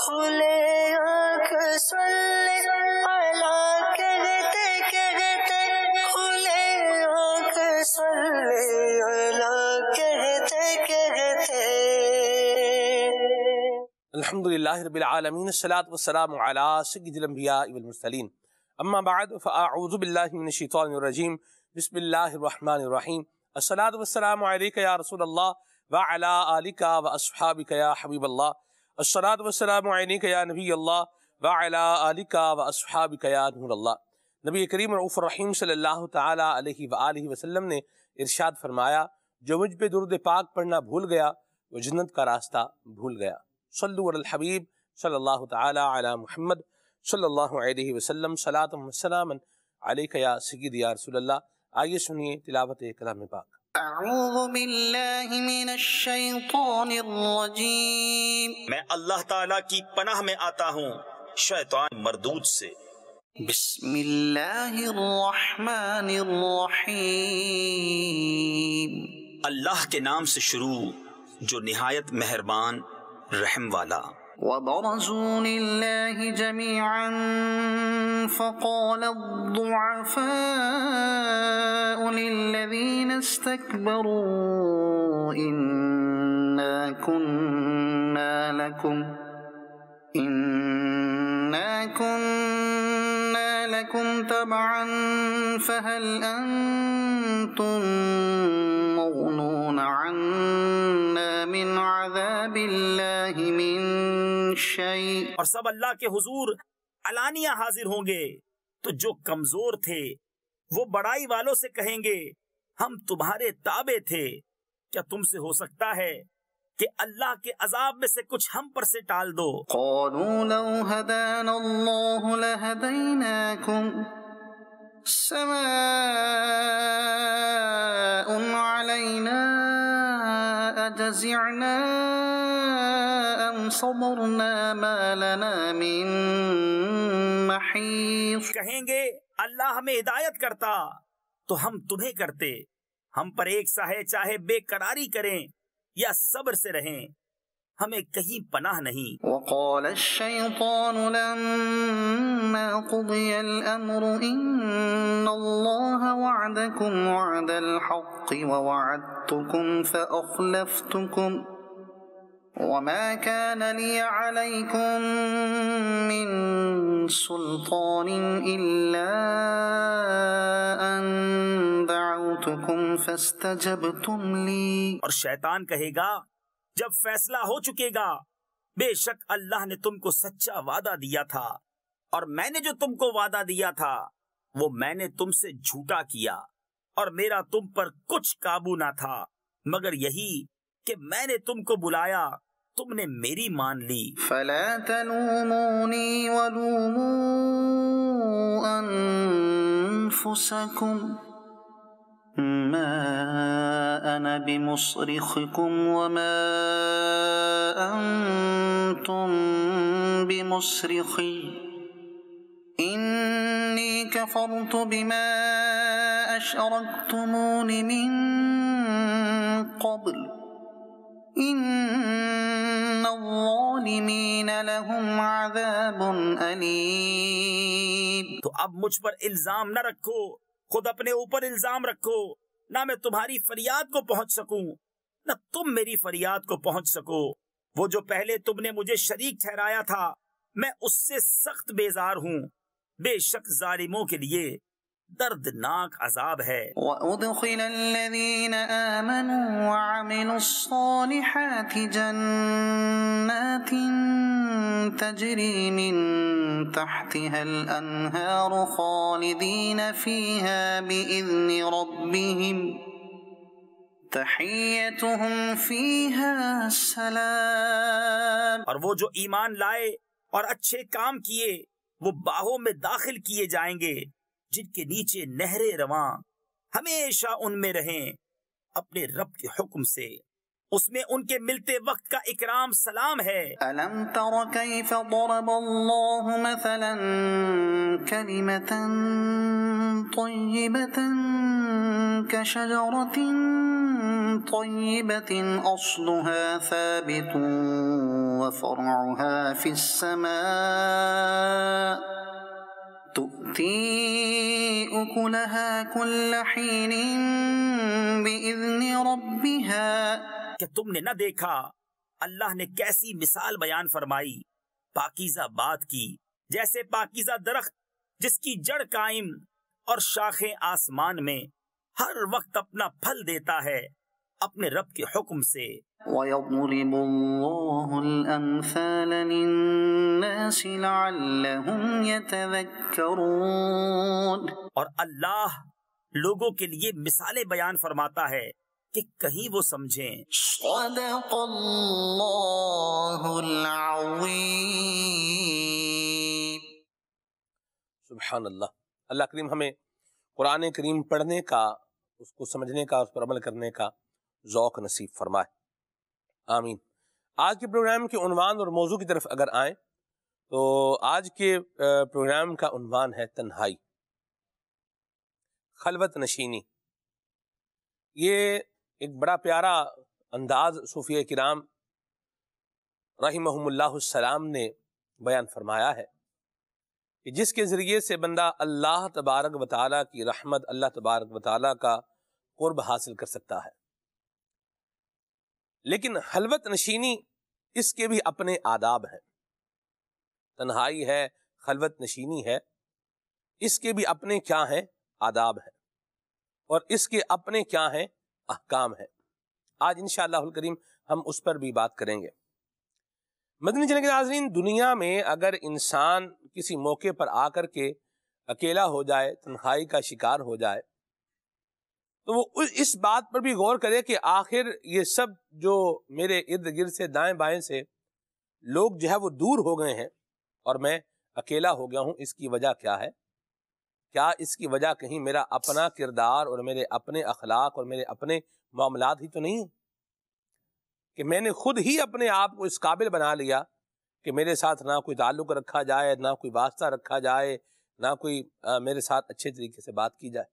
کھلے آنکھ صلی اللہ کہتے کہتے، کھلے آنکھ صلی اللہ کہتے کہتے۔ الحمدللہ رب العالمین، الصلاۃ والسلام علی سید الانبیاء والمرسلین، اما بعد فاعوذ باللہ من الشیطان الرجیم، بسم اللہ الرحمن الرحیم۔ الصلاۃ والسلام علیک یا رسول اللہ وعلی آلک واصحابک یا حبیب اللہ، الصلاۃ والسلام علیک یا نبی اللہ وعلی آلک واصحابک یا نور اللہ۔ نبی کریم رؤوف الرحیم صلی اللہ تعالی علیہ وآلہ وسلم نے ارشاد فرمایا، جو مجھ پہ درود پاک پڑھنا بھول گیا وہ جنت کا راستہ بھول گیا۔ صلو علی الحبیب صلی اللہ تعالی علی محمد صلی اللہ علیہ وسلم، صلاۃ و سلام علیک یا سید یا رسول اللہ۔ آئیے سنیے تلاوت کلام پاک۔ اعوذ باللہ من الشیطان الرجیم، میں اللہ تعالیٰ کی پناہ میں آتا ہوں شیطان مردود سے۔ بسم اللہ الرحمن الرحیم، اللہ کے نام سے شروع جو نہایت مہربان رحم والا۔ وبرزوا لله جميعا فقال الضعفاء للذين استكبروا إنا كنا لكم تبعا فهل أنتم مغنون عنا من عذاب الله من شيء۔ اور سب اللہ کے حضور علانیہ حاضر ہوں گے تو جو کمزور تھے وہ بڑائی والوں سے کہیں گے ہم تمہارے تابع تھے، کیا تم سے ہو سکتا ہے کہ اللہ کے عذاب میں سے کچھ ہم پر سے ٹال دو؟ قالوا لو هدانا الله لهديناكم سواء علينا أجزعنا أم صبرنا ما لنا من محيص۔ کہیں گے اللہ ہمیں ہدایت کرتا تو ہم تمہیں کرتے، ہم پر ایک سا ہے چاہے بے قراری کریں یا صبر سے رہیں، ہمیں کہیں پناہ نہیں۔ وقال الشيطان لما قضي الأمر إن الله وعدكم وعد الحق ووعدتكم فأخلفتكم وما كان لي عليكم من سلطان إلا أن دعوتكم فاستجبتم لي۔ اور شیطان کہے گا جب فیصلہ ہو چکے گا، بے شک اللہ نے تم کو سچا وعدہ دیا تھا اور میں نے جو تم کو وعدہ دیا تھا وہ میں نے تم سے جھوٹا کیا، اور میرا تم پر کچھ قابو نہ تھا مگر یہی کہ میں نے تم کو بلایا، تم نے میری مان لی۔ فلا تلوموني ولوموا أنفسكم ما أنا بمصرخكم وما أنتم بمصرخي إني كفرت بما أشركتمون من قبل إن الظالمين لهم عذاب أليم۔ تو اب مجھ پر الزام نہ رکھو، خود اپنے اوپر الزام رکھو، نہ میں تمہاری فریاد کو پہنچ سکوں نہ تم میری فریاد کو پہنچ سکو۔ وہ جو پہلے تم نے مجھے شریک ٹھہرایا تھا میں اس سے سخت بیزار ہوں، بے شک ظالموں کے لیے دردناک عذاب ہے۔ وَأُدْخِلَ الَّذِينَ آمَنُوا وَعَمِلُوا الصَّالِحَاتِ جَنَّاتٍ تَجْرِي مِن تَحْتِهَا الْأَنْهَارُ خَالِدِينَ فِيهَا بِإِذْنِ رَبِّهِمْ تَحِيَّتُهُمْ فِيهَا سَلَامٌ۔ اور وہ جو ایمان لائے اور اچھے کام کیے وہ باغوں میں داخل کیے جائیں گے جن کے نیچے نہریں رواں، ہمیشہ ان میں رہیں اپنے رب کے حکم سے، اس میں ان کے ملتے وقت کا اکرام سلام ہے۔ أَلَمْ تَرَ كَيْفَ ضَرَبَ اللَّهُ مَثَلًا كَلِمَةً طَيِّبَةً كشجرة طيبة أصلها ثابت وفرعها في السماء تؤتي أكلها كل حين بإذن ربها. کہ تم نے نہ دیکھا اللہ نے کیسی مثال بیان فرمائی پاکیزہ بات کی، جیسے پاکیزہ درخت جس کی جڑ قائم اور شاخیں آسمان میں ہر وقت اپنا پھل دیتا ہے اپنے رب کے حکم سے۔ وَيَضْرِبُ اللَّهُ الْأَمْثَالَ لِلنَّاسِ لَعَلَّهُمْ يَتَذَكَّرُونَ، اور اللہ لوگوں کے لیے مثالیں بیان فرماتا ہے کہ کہیں وہ سمجھیں۔ صدق اللہ العظیم۔ سبحان اللہ۔ اللہ کریم ہمیں قرآن کریم پڑھنے کا، اس کو سمجھنے کا، اس پر عمل کرنے کا ذوق نصیب فرمائے، آمین۔ آج کے پروگرام کے عنوان اور موضوع کی طرف اگر آئیں تو آج کے پروگرام کا عنوان ہے تنہائی، خلوت نشینی۔ یہ ایک بڑا پیارا انداز صوفیہ کرام رحمہم اللہ السلام نے بیان فرمایا ہے کہ جس کے ذریعے سے بندہ اللہ تبارک و تعالیٰ کی رحمت، اللہ تبارک و تعالیٰ کا قرب حاصل کر سکتا ہے۔ لیکن خلوت نشینی اس کے بھی اپنے آداب ہیں۔ تنہائی ہے، خلوت نشینی ہے، اس کے بھی اپنے کیا ہیں؟ آداب ہیں، اور اس کے اپنے کیا ہیں؟ احکام ہیں۔ آج انشاءاللہ الکریم ہم اس پر بھی بات کریں گے۔ مدنی چینل کے ناظرین، دنیا میں اگر انسان کسی موقع پر آ کر کے اکیلا ہو جائے، تنہائی کا شکار ہو جائے، تو وہ اس بات پر بھی غور کرے کہ آخر یہ سب جو میرے ارد گرد سے دائیں بائیں سے لوگ جو ہے وہ دور ہو گئے ہیں اور میں اکیلا ہو گیا ہوں، اس کی وجہ کیا ہے؟ کیا اس کی وجہ کہیں میرا اپنا کردار اور میرے اپنے اخلاق اور میرے اپنے معاملات ہی تو نہیں، کہ میں نے خود ہی اپنے آپ کو اس قابل بنا لیا کہ میرے ساتھ نہ کوئی تعلق رکھا جائے، نہ کوئی واسطہ رکھا جائے، نہ کوئی میرے ساتھ اچھے طریقے سے بات کی جائے؟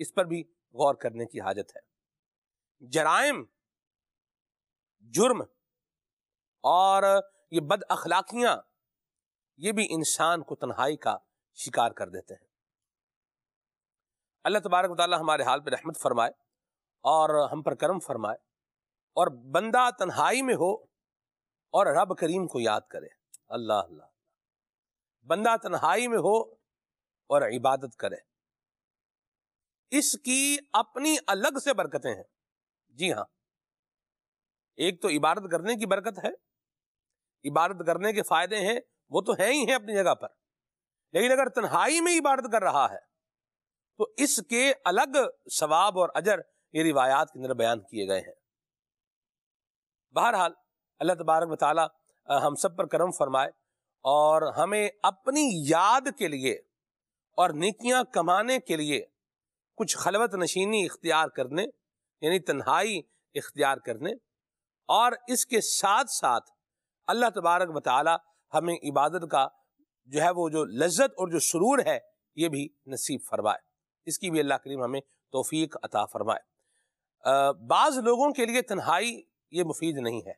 اس پر بھی غور کرنے کی حاجت ہے۔ جرائم، جرم اور یہ بد اخلاقیاں، یہ بھی انسان کو تنہائی کا شکار کر دیتے ہیں۔ اللہ تبارک و تعالی ہمارے حال پہ رحمت فرمائے اور ہم پر کرم فرمائے، اور بندہ تنہائی میں ہو اور رب کریم کو یاد کرے۔ اللہ اللہ، بندہ تنہائی میں ہو اور عبادت کرے، اس کی اپنی الگ سے برکتیں ہیں۔ جی ہاں، ایک تو عبادت کرنے کی برکت ہے، عبادت کرنے کے فائدے ہیں، وہ تو ہیں ہی ہیں اپنی جگہ پر، لیکن اگر تنہائی میں عبادت کر رہا ہے تو اس کے الگ ثواب اور اجر یہ روایات کے اندر بیان کیے گئے ہیں۔ بہرحال اللہ تبارک و تعالی ہم سب پر کرم فرمائے اور ہمیں اپنی یاد کے لیے اور نیکیاں کمانے کے لیے کچھ خلوت نشینی اختیار کرنے، یعنی تنہائی اختیار کرنے، اور اس کے ساتھ ساتھ اللہ تبارک و تعالی ہمیں عبادت کا جو ہے وہ جو لذت اور جو سرور ہے یہ بھی نصیب فرمائے۔ اس کی بھی اللہ کریم ہمیں توفیق عطا فرمائے۔ بعض لوگوں کے لیے تنہائی یہ مفید نہیں ہے،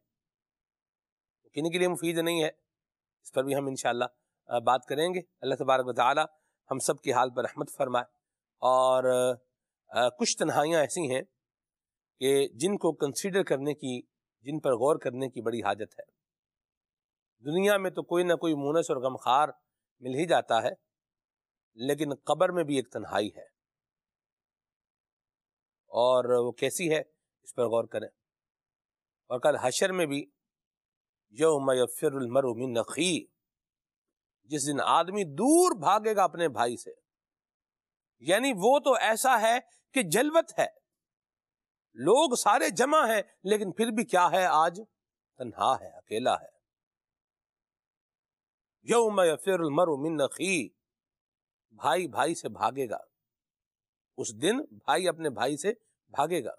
کن کے لیے مفید نہیں ہے اس پر بھی ہم انشاءاللہ بات کریں گے۔ اللہ تبارک و تعالی ہم سب کے حال پر رحمت فرمائے، اور کچھ تنہائیاں ایسی ہیں کہ جن کو کنسیڈر کرنے کی، جن پر غور کرنے کی بڑی حاجت ہے۔ دنیا میں تو کوئی نہ کوئی مونس اور غمخوار مل ہی جاتا ہے، لیکن قبر میں بھی ایک تنہائی ہے، اور وہ کیسی ہے اس پر غور کریں۔ اور کل حشر میں بھی یوم یفر المرء من اخیہ، جس دن آدمی دور بھاگے گا اپنے بھائی سے، یعنی وہ تو ایسا ہے کہ جلوت ہے، لوگ سارے جمع ہیں لیکن پھر بھی کیا ہے؟ آج تنہا ہے، اکیلا ہے۔ یوم یفر المرء من اخیہ، بھائی بھائی سے بھاگے گا، اس دن بھائی اپنے بھائی سے بھاگے گا۔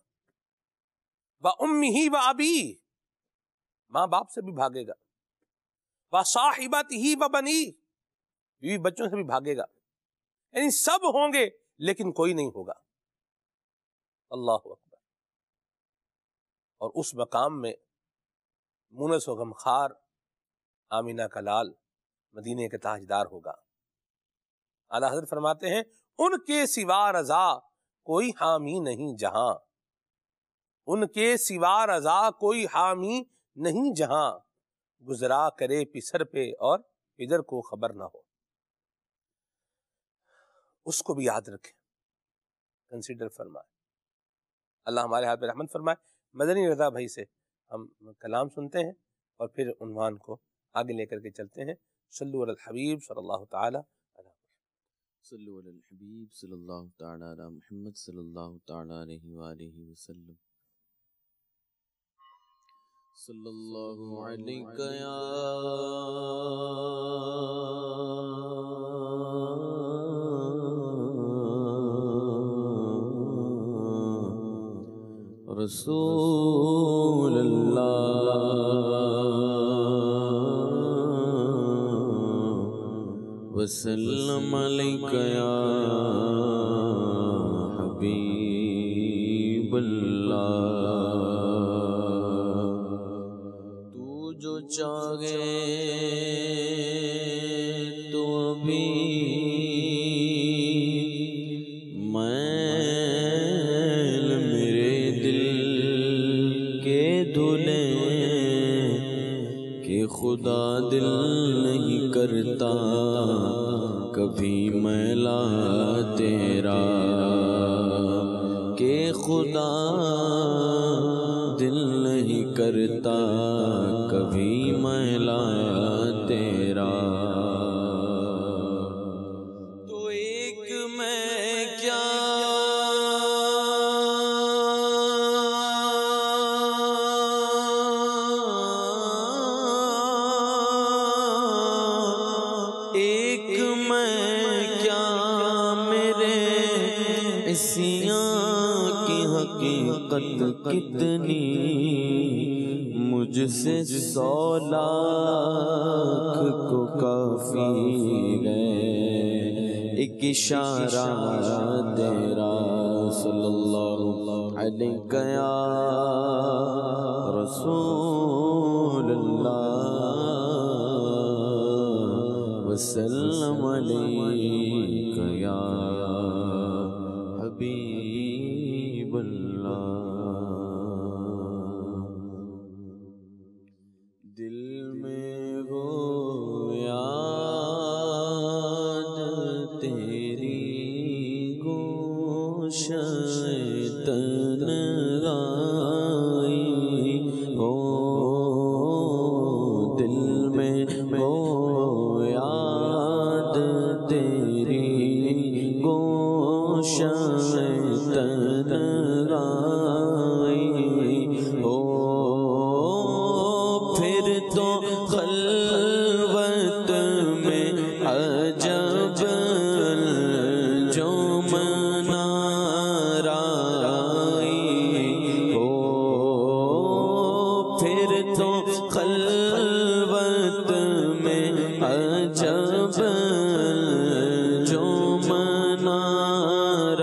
وَأُمِّهِ وَأَبِيهِ، ماں باپ سے بھی بھاگے گا۔ وَصَاحِبَتِهِ وَبَنِيهِ، بیوی بچوں سے بھی بھاگے گا، یعنی سب ہوں گے لیکن کوئی نہیں ہوگا۔ اللہ اکبر۔ اور اس مقام میں مونس و غمخوار آمینہ کا لال مدینے کا تاجدار ہوگا۔ اعلیٰ حضرت فرماتے ہیں ان کے سوا رضا کوئی حامی نہیں جہاں، ان کے سوا رضا کوئی حامی نہیں جہاں، گزرا کرے پسر پہ اور پدر کو خبر نہ ہو۔ اس کو بھی یاد رکھیں، کنسیڈر فرمائے۔ اللہ ہمارے ہاتھ پہ رحمت فرمائے۔ مدنی رضا بھائی سے ہم کلام سنتے ہیں اور پھر عنوان کو آگے لے کر کے چلتے ہیں۔ صلو علی الحبیب صلی اللہ تعالی صلو علی الحبیب صلی اللہ تعالی علی محمد صلی اللہ تعالی علیہ وآلہ وسلم۔ صلی اللہ علیہ یا رسول اللہ، وسلم علیک یا حبیب اللہ۔ تو جو چاہے تو ابھی میل میرے دل کے دھلے کہ خدا دل نہیں کرتا کبھی میلا تیرا، کہ خدا دل نہیں کرتا کبھی میلا تیرا۔ تو ایک میں کیا کی حقیقت کتنی، مجھ سے 100 لاکھ کو کافی ہے ایک اشارہ تیرا۔ صلی اللہ علیہ یا رسول اللہ، وسلم علیہ یا حبیب اللہ۔ دل میں وہ یاد تیری گوشہ تنہائی ہو، دل میں وہ یاد تیری گوشہ تنہائی ہو، پھر تو خلوت میں عجب جو منار آئی ہو، پھر تو خلوت میں عجب جو منار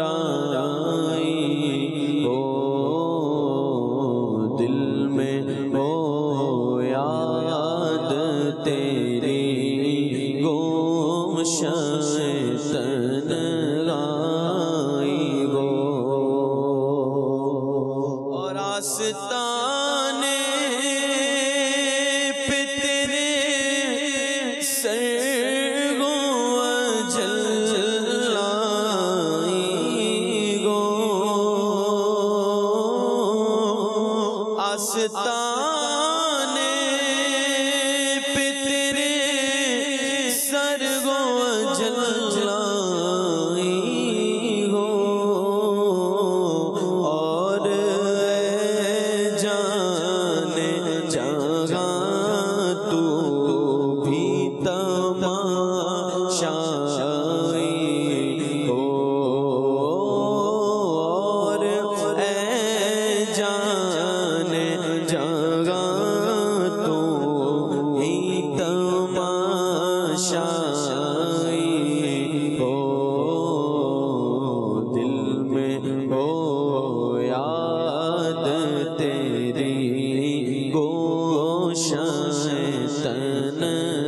آئی ہو، دل میں ہو یاد تیری گوشہ تنہائی ہو، اور آستانے پہ تیرے سر گو اجل آئی گو، آستانے پہ تیرے سر گو اجل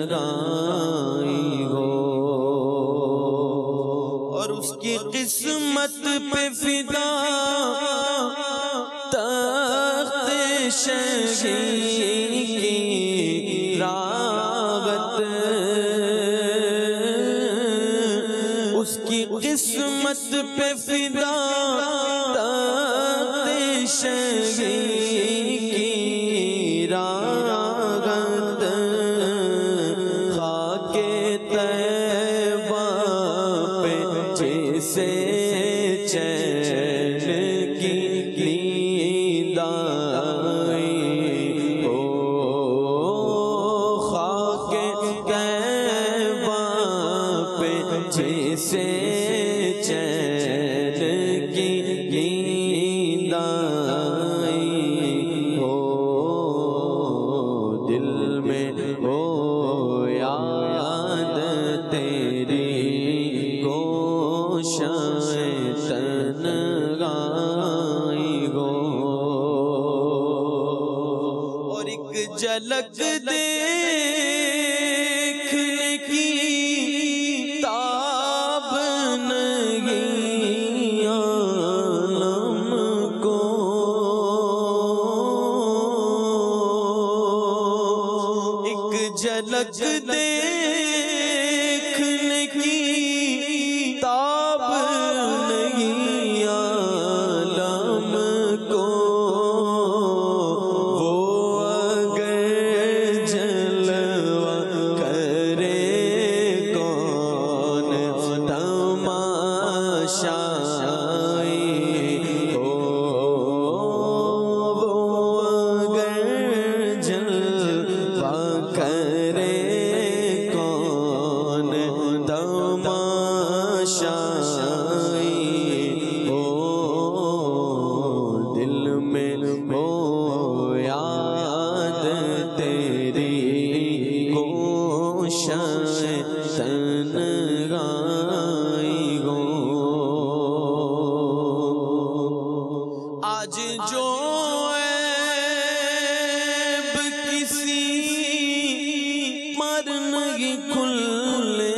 تنہائی ہو، اور اس کی قسمت پہ فدا تخت شہی کی راغت، اس کی قسمت پہ فدا تخت شہی کی راغت، خاک طیبہ پہ جیسے چین کی نیند آئی ہو، خاک طیبہ پہ جیسے چین کی نیند آئی ہو، دل میں ہو یاد تیری گوشائے تنہائی ہو، اور ایک جھلک دیکھنے کی تاب نہیں عالم کو، ایک جھلک دیکھنے کی تاب نہیں عالم کو، وہ اگر جلوہ کرے کون تماشائی ہو، وہ اگر جلوہ کرے کون تماشائی ہو، دل میں ہو یاد تیری گوشائے تنہائی ہو، آج جو عیب کسی پر نہیں کھلنے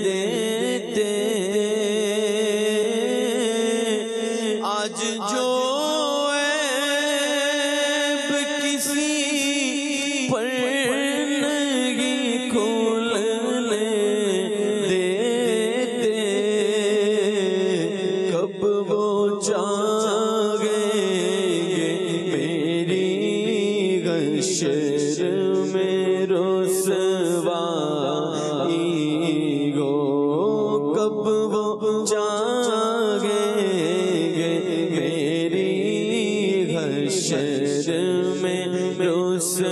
دیتے، آج جو عیب کسی پر نہیں کھلنے دیتے، کب وہ چاہیں گے میری حشر میں رسوائی ہو، کب وہ چاہیں گے میری حشر میں رسوائی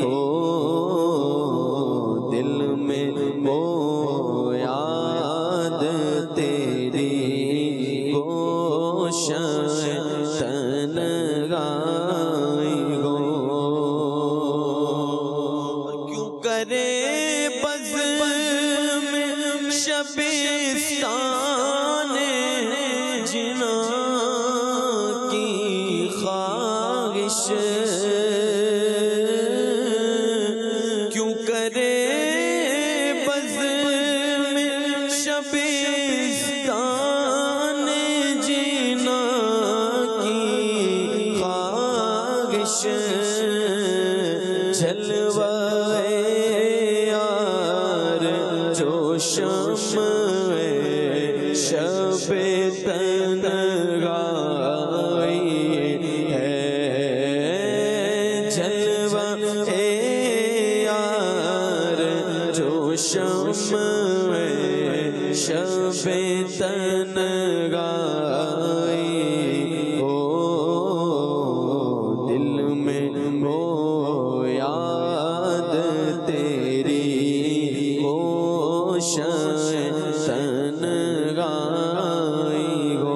ہو، دل میں ہو یاد تیری گوشائے تنہائی ہو، کیوں کرے بزم میں شبستان جنا کی خواہش، کیوں کرے بزم میں شبستان جنا کی خواہش، جلوہ یار جو شمع شب تنہائی ہے، جلوہ یار جو شمع شب تنہائی ہو، دل میں ہو یاد تیری گوشائے تنہائی ہو،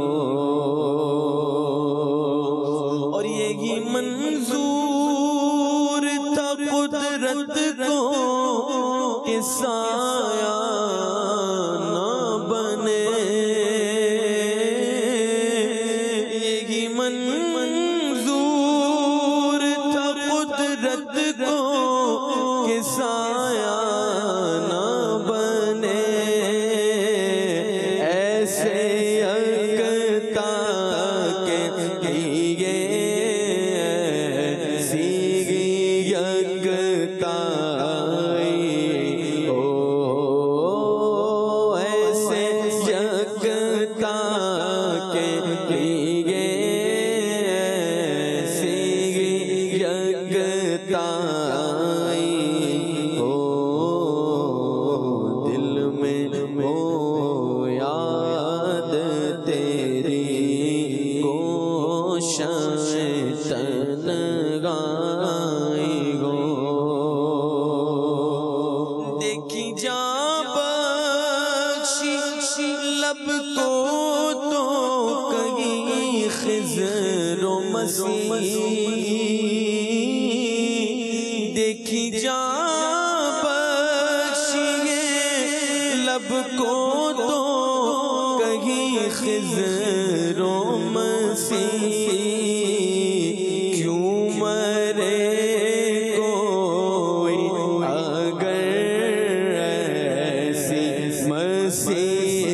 اور یہی منظور تھا قدرت کو کہ سایہ نہ بنے، یہی منظور تھا قدرت رد کو کہ سایہ نہ بنے، ایسے یکتا کے لیے ایسی یکتائی ہو، ایسے یکتا کے لیے ایسی یکتائی ہو، دل میں ہو یاد تیری گوشۂ تنہائی ہو، دیکھی جا بخشی لب کو تو کہیں خضر و مسیح، دیکھی جا بخشی لب کو تو کہیں خضر و مسیح، کیوں مرے کوئی اگر ایسی مسیح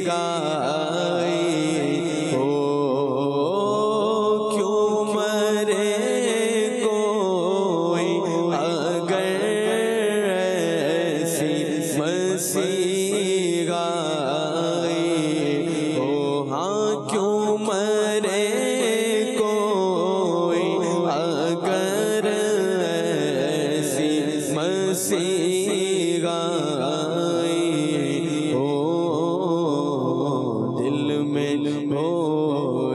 گائی ہو، کیوں مرے کوئی اگر ایسی مسیح گائی ہو، ہاں کیوں مرے کوئی اگر ایسی مسیح گائی ہو، دل میں ہو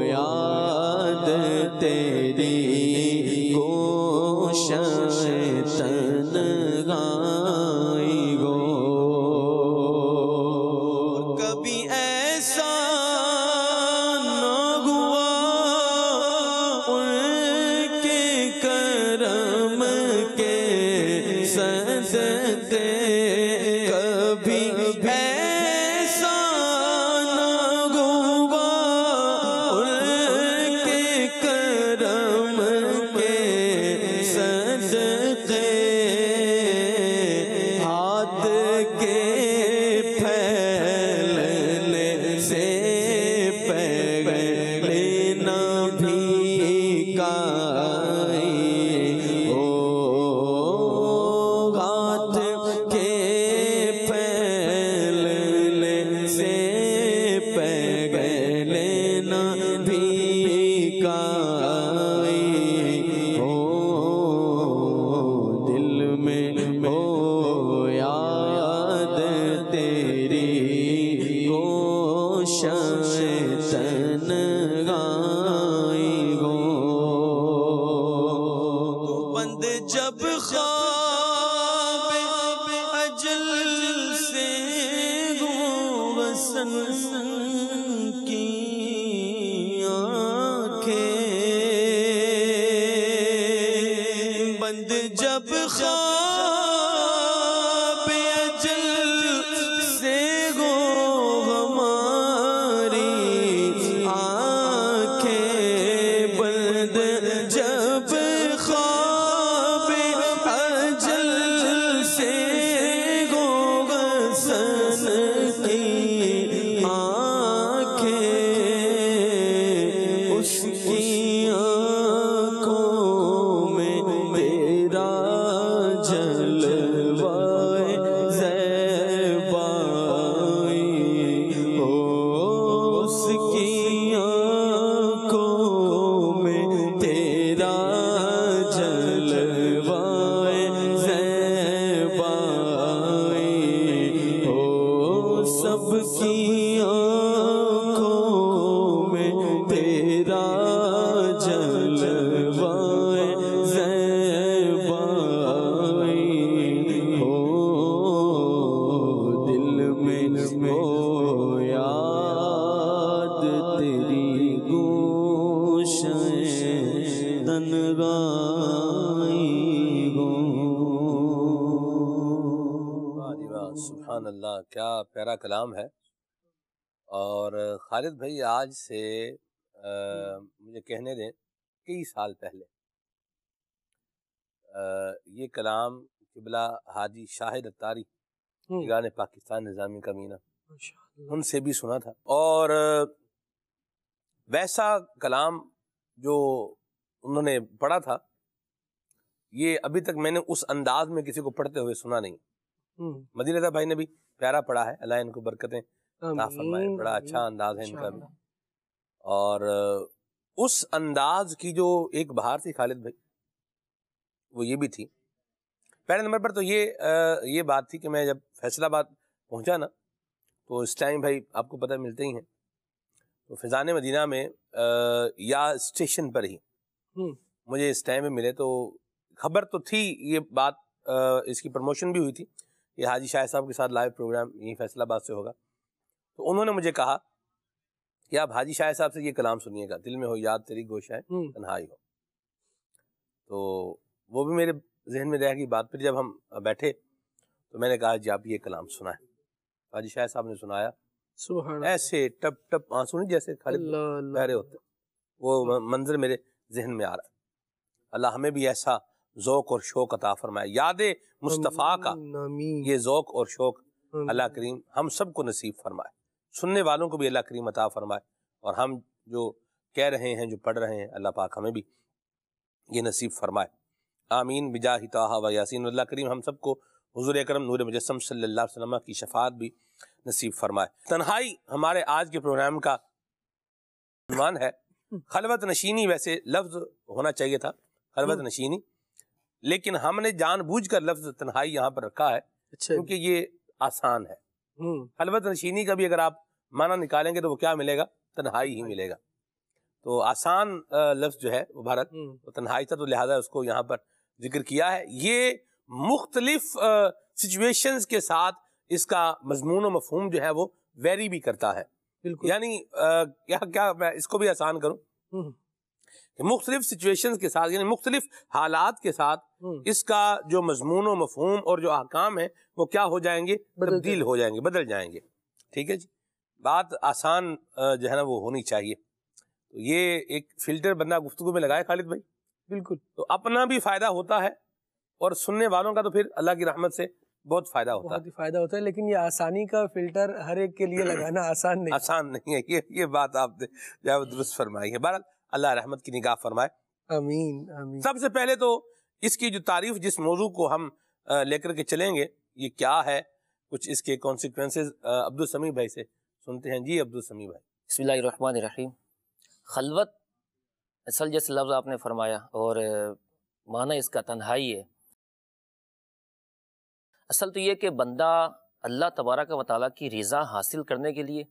یاد تیری گوشۂ تنہائی ہو، کبھی ایسا نہ ہوا ان کے کرم کے صدقے، کبھی ایسا نہ ہوا ان کے کرم کے صدقے، ہاتھ کے پھیلنے سے پہلے نہ بھیکائی ہو، ہاتھ کے پھیلنے سے پہلے نہ بھیکائی ہو، دل میں ہو یاد تیری گوشۂ تنہائی ہو، تو بند جب خواب اجل سے ہو وصل کی آنکھیں، بند جب خواب اجل سے ہو ہماری آنکھیں، بند جب خواب اجل سے ہو حسن کی آنکھیں، اس کی آنکھوں میں تیرا جلوائے زیبائی ہو، اس کی آنکھوں میں تیرا جلوائے زیبائی ہو، سب کی آنکھوں میں تیرا جلوائے زیبائی ہو، دل میں ہو یاد تیری گوشۂ تنہائی ہو۔ واہ جی واہ، سبحان اللہ، کیا پیارا کلام ہے۔ اور خالد بھائی آج سے مجھے کہنے دیں کئی سال پہلے یہ کلام قبلہ حاجی شاہد اتاری نگران پاکستان نظامی کمینہ ان سے بھی سنا تھا، اور ویسا کلام جو انہوں نے پڑھا تھا یہ ابھی تک میں نے اس انداز میں کسی کو پڑھتے ہوئے سنا نہیں۔ مدینہ رضا بھائی نے بھی پیارا پڑھا ہے، اللہ ان کو برکتیں عطا فرمائے، بڑا اچھا انداز ہے ان کا بھی۔ اور اس انداز کی جو ایک بہار تھی خالد بھائی، وہ یہ بھی تھی۔ پہلے نمبر پر تو یہ بات تھی کہ میں جب فیصل آباد پہنچا نا، تو اس ٹائم بھائی آپ کو پتہ ملتے ہی ہیں، تو فیضان مدینہ میں یا اسٹیشن پر ہی مجھے اس ٹائم میں ملے، تو خبر تو تھی یہ بات، اس کی پروموشن بھی ہوئی تھی کہ حاجی شاہ صاحب کے ساتھ لائیو پروگرام یہیں فیصل آباد سے ہوگا۔ تو انہوں نے مجھے کہا کہ آپ حاجی شاہ صاحب سے یہ کلام سنیے گا، دل میں ہو یاد تیری گوشہ تنہائی ہو۔ تو وہ بھی میرے ذہن میں رہ گئی بات۔ پھر جب ہم بیٹھے تو میں نے کہا جی آپ یہ کلام سنائیں۔ حاجی شاہ صاحب نے سنایا، ایسے ٹپ ٹپ آنسو نہیں جیسے خالد بہ رہے ہوتے، وہ منظر میرے ذہن میں آ رہا ہے۔ اللہ ہمیں بھی ایسا ذوق اور شوق عطا فرمائے، یاد مصطفیٰ کا یہ ذوق اور شوق اللہ کریم ہم سب کو نصیب فرمائے، سننے والوں کو بھی اللہ کریم عطا فرمائے، اور ہم جو کہہ رہے ہیں جو پڑھ رہے ہیں اللہ پاک ہمیں بھی یہ نصیب فرمائے، آمین بجاہ طٰہٰ و یاسین۔ اللہ کریم ہم سب کو حضور اکرم نور مجسم صلی اللہ علیہ وسلم کی شفاعت بھی نصیب فرمائے۔ تنہائی ہمارے آج کے پروگرام کا عنوان ہے۔ خلوت نشینی ویسے لفظ ہونا چاہیے تھا، خلوت نشینی، لیکن ہم نے جان بوجھ کر لفظ تنہائی یہاں پر رکھا ہے کیونکہ یہ آسان ہے۔ خلوت نشینی کا بھی اگر آپ معنی نکالیں گے تو وہ کیا ملے گا؟ تنہائی ہی ملے گا۔ تو آسان لفظ جو ہے وہ بھارت تنہائی تھا، تو لہٰذا اس کو یہاں پر ذکر کیا ہے۔ یہ مختلف سچویشنز کے ساتھ اس کا مضمون و مفہوم جو ہے وہ ویری بھی کرتا ہے، یعنی کیا میں اس کو بھی آسان کروں کہ مختلف سچویشنز کے ساتھ، یعنی مختلف حالات کے ساتھ اس کا جو مضمون و مفہوم اور جو احکام ہیں وہ کیا ہو جائیں گے؟ تبدیل ہو جائیں گے، بدل جائیں گے۔ ٹھیک ہے جی، بات آسان جو ہے نا وہ ہونی چاہیے۔ تو یہ ایک فلٹر بندہ گفتگو میں لگائے خالد بھائی، بالکل، تو اپنا بھی فائدہ ہوتا ہے اور سننے والوں کا تو پھر اللہ کی رحمت سے بہت فائدہ ہوتا ہے، بہت فائدہ ہوتا ہے۔ لیکن یہ آسانی کا فلٹر ہر ایک کے لیے لگانا آسان نہیں ہے، یہ بات آپ نے جو ہے درست فرمائی ہے۔ بہرحال اللہ رحمت کی نگاہ فرمائے، آمین آمین۔ سب سے پہلے تو اس کی جو تعریف، جس موضوع کو ہم لے کر کے چلیں گے یہ کیا ہے، کچھ اس کے کانسیکوینسز عبدالسمیع بھائی سے سنتے ہیں۔ جی عبدالسمیع بھائی۔ بسم اللہ الرحمن الرحیم۔ خلوت اصل جیسے لفظ آپ نے فرمایا اور معنی اس کا تنہائی ہے۔ اصل تو یہ کہ بندہ اللہ تبارک و تعالیٰ کی رضا حاصل کرنے کے لیے،